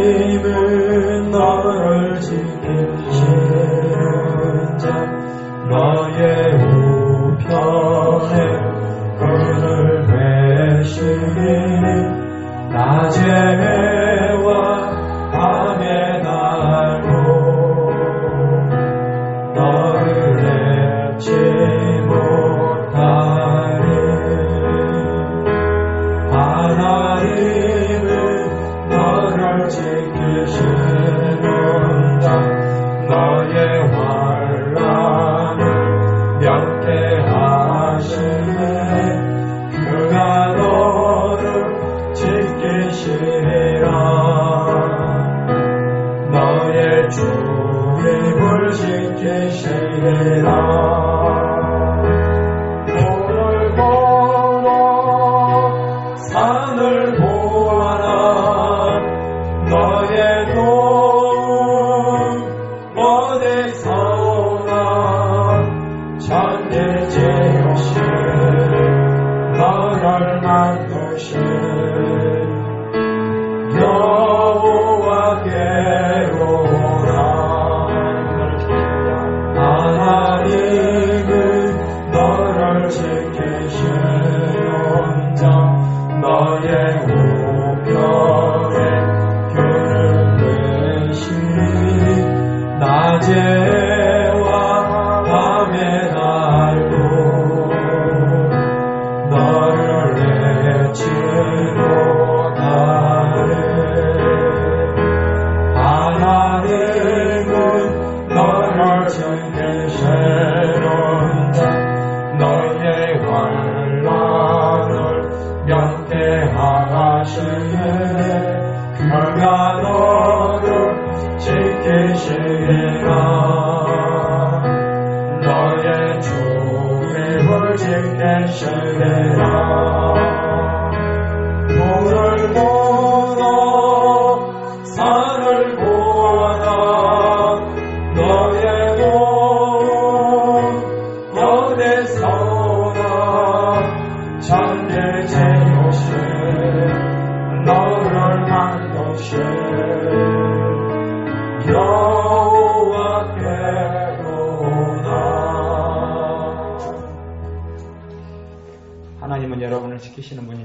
하나님은 너를 지키시는 자 너의 우편에 그를 대시니 낮에 해와 밤에 날로 너를 잊지 못하리. 하나님은 너를 지키시는다. 너의 환난을 면케하시네. 그가 너를 지키시리라. 너의 주임을 지키시리라. 오늘 걸어 산을 보아라. 너의 도움 어디서 오나. 전지지으신 너를 만드신 여호와께로 오라. 하나님은 너를 지키시는자. 너의 우편에 그를 대시니 낮에와 밤에 날도 너를 잊지 못하네. 하나님은 너를 지키시는다. 너의 환난을 면케하시네. 그가 너를 지키시리라. 너의 주임을 지키시리라. 물을 보러 산을 보아라. 너의 도움 어디서 오나. 전지지으신 너를 만드신 여호와께로 오나. 하나님은 여러분을 지키시는 분입니다.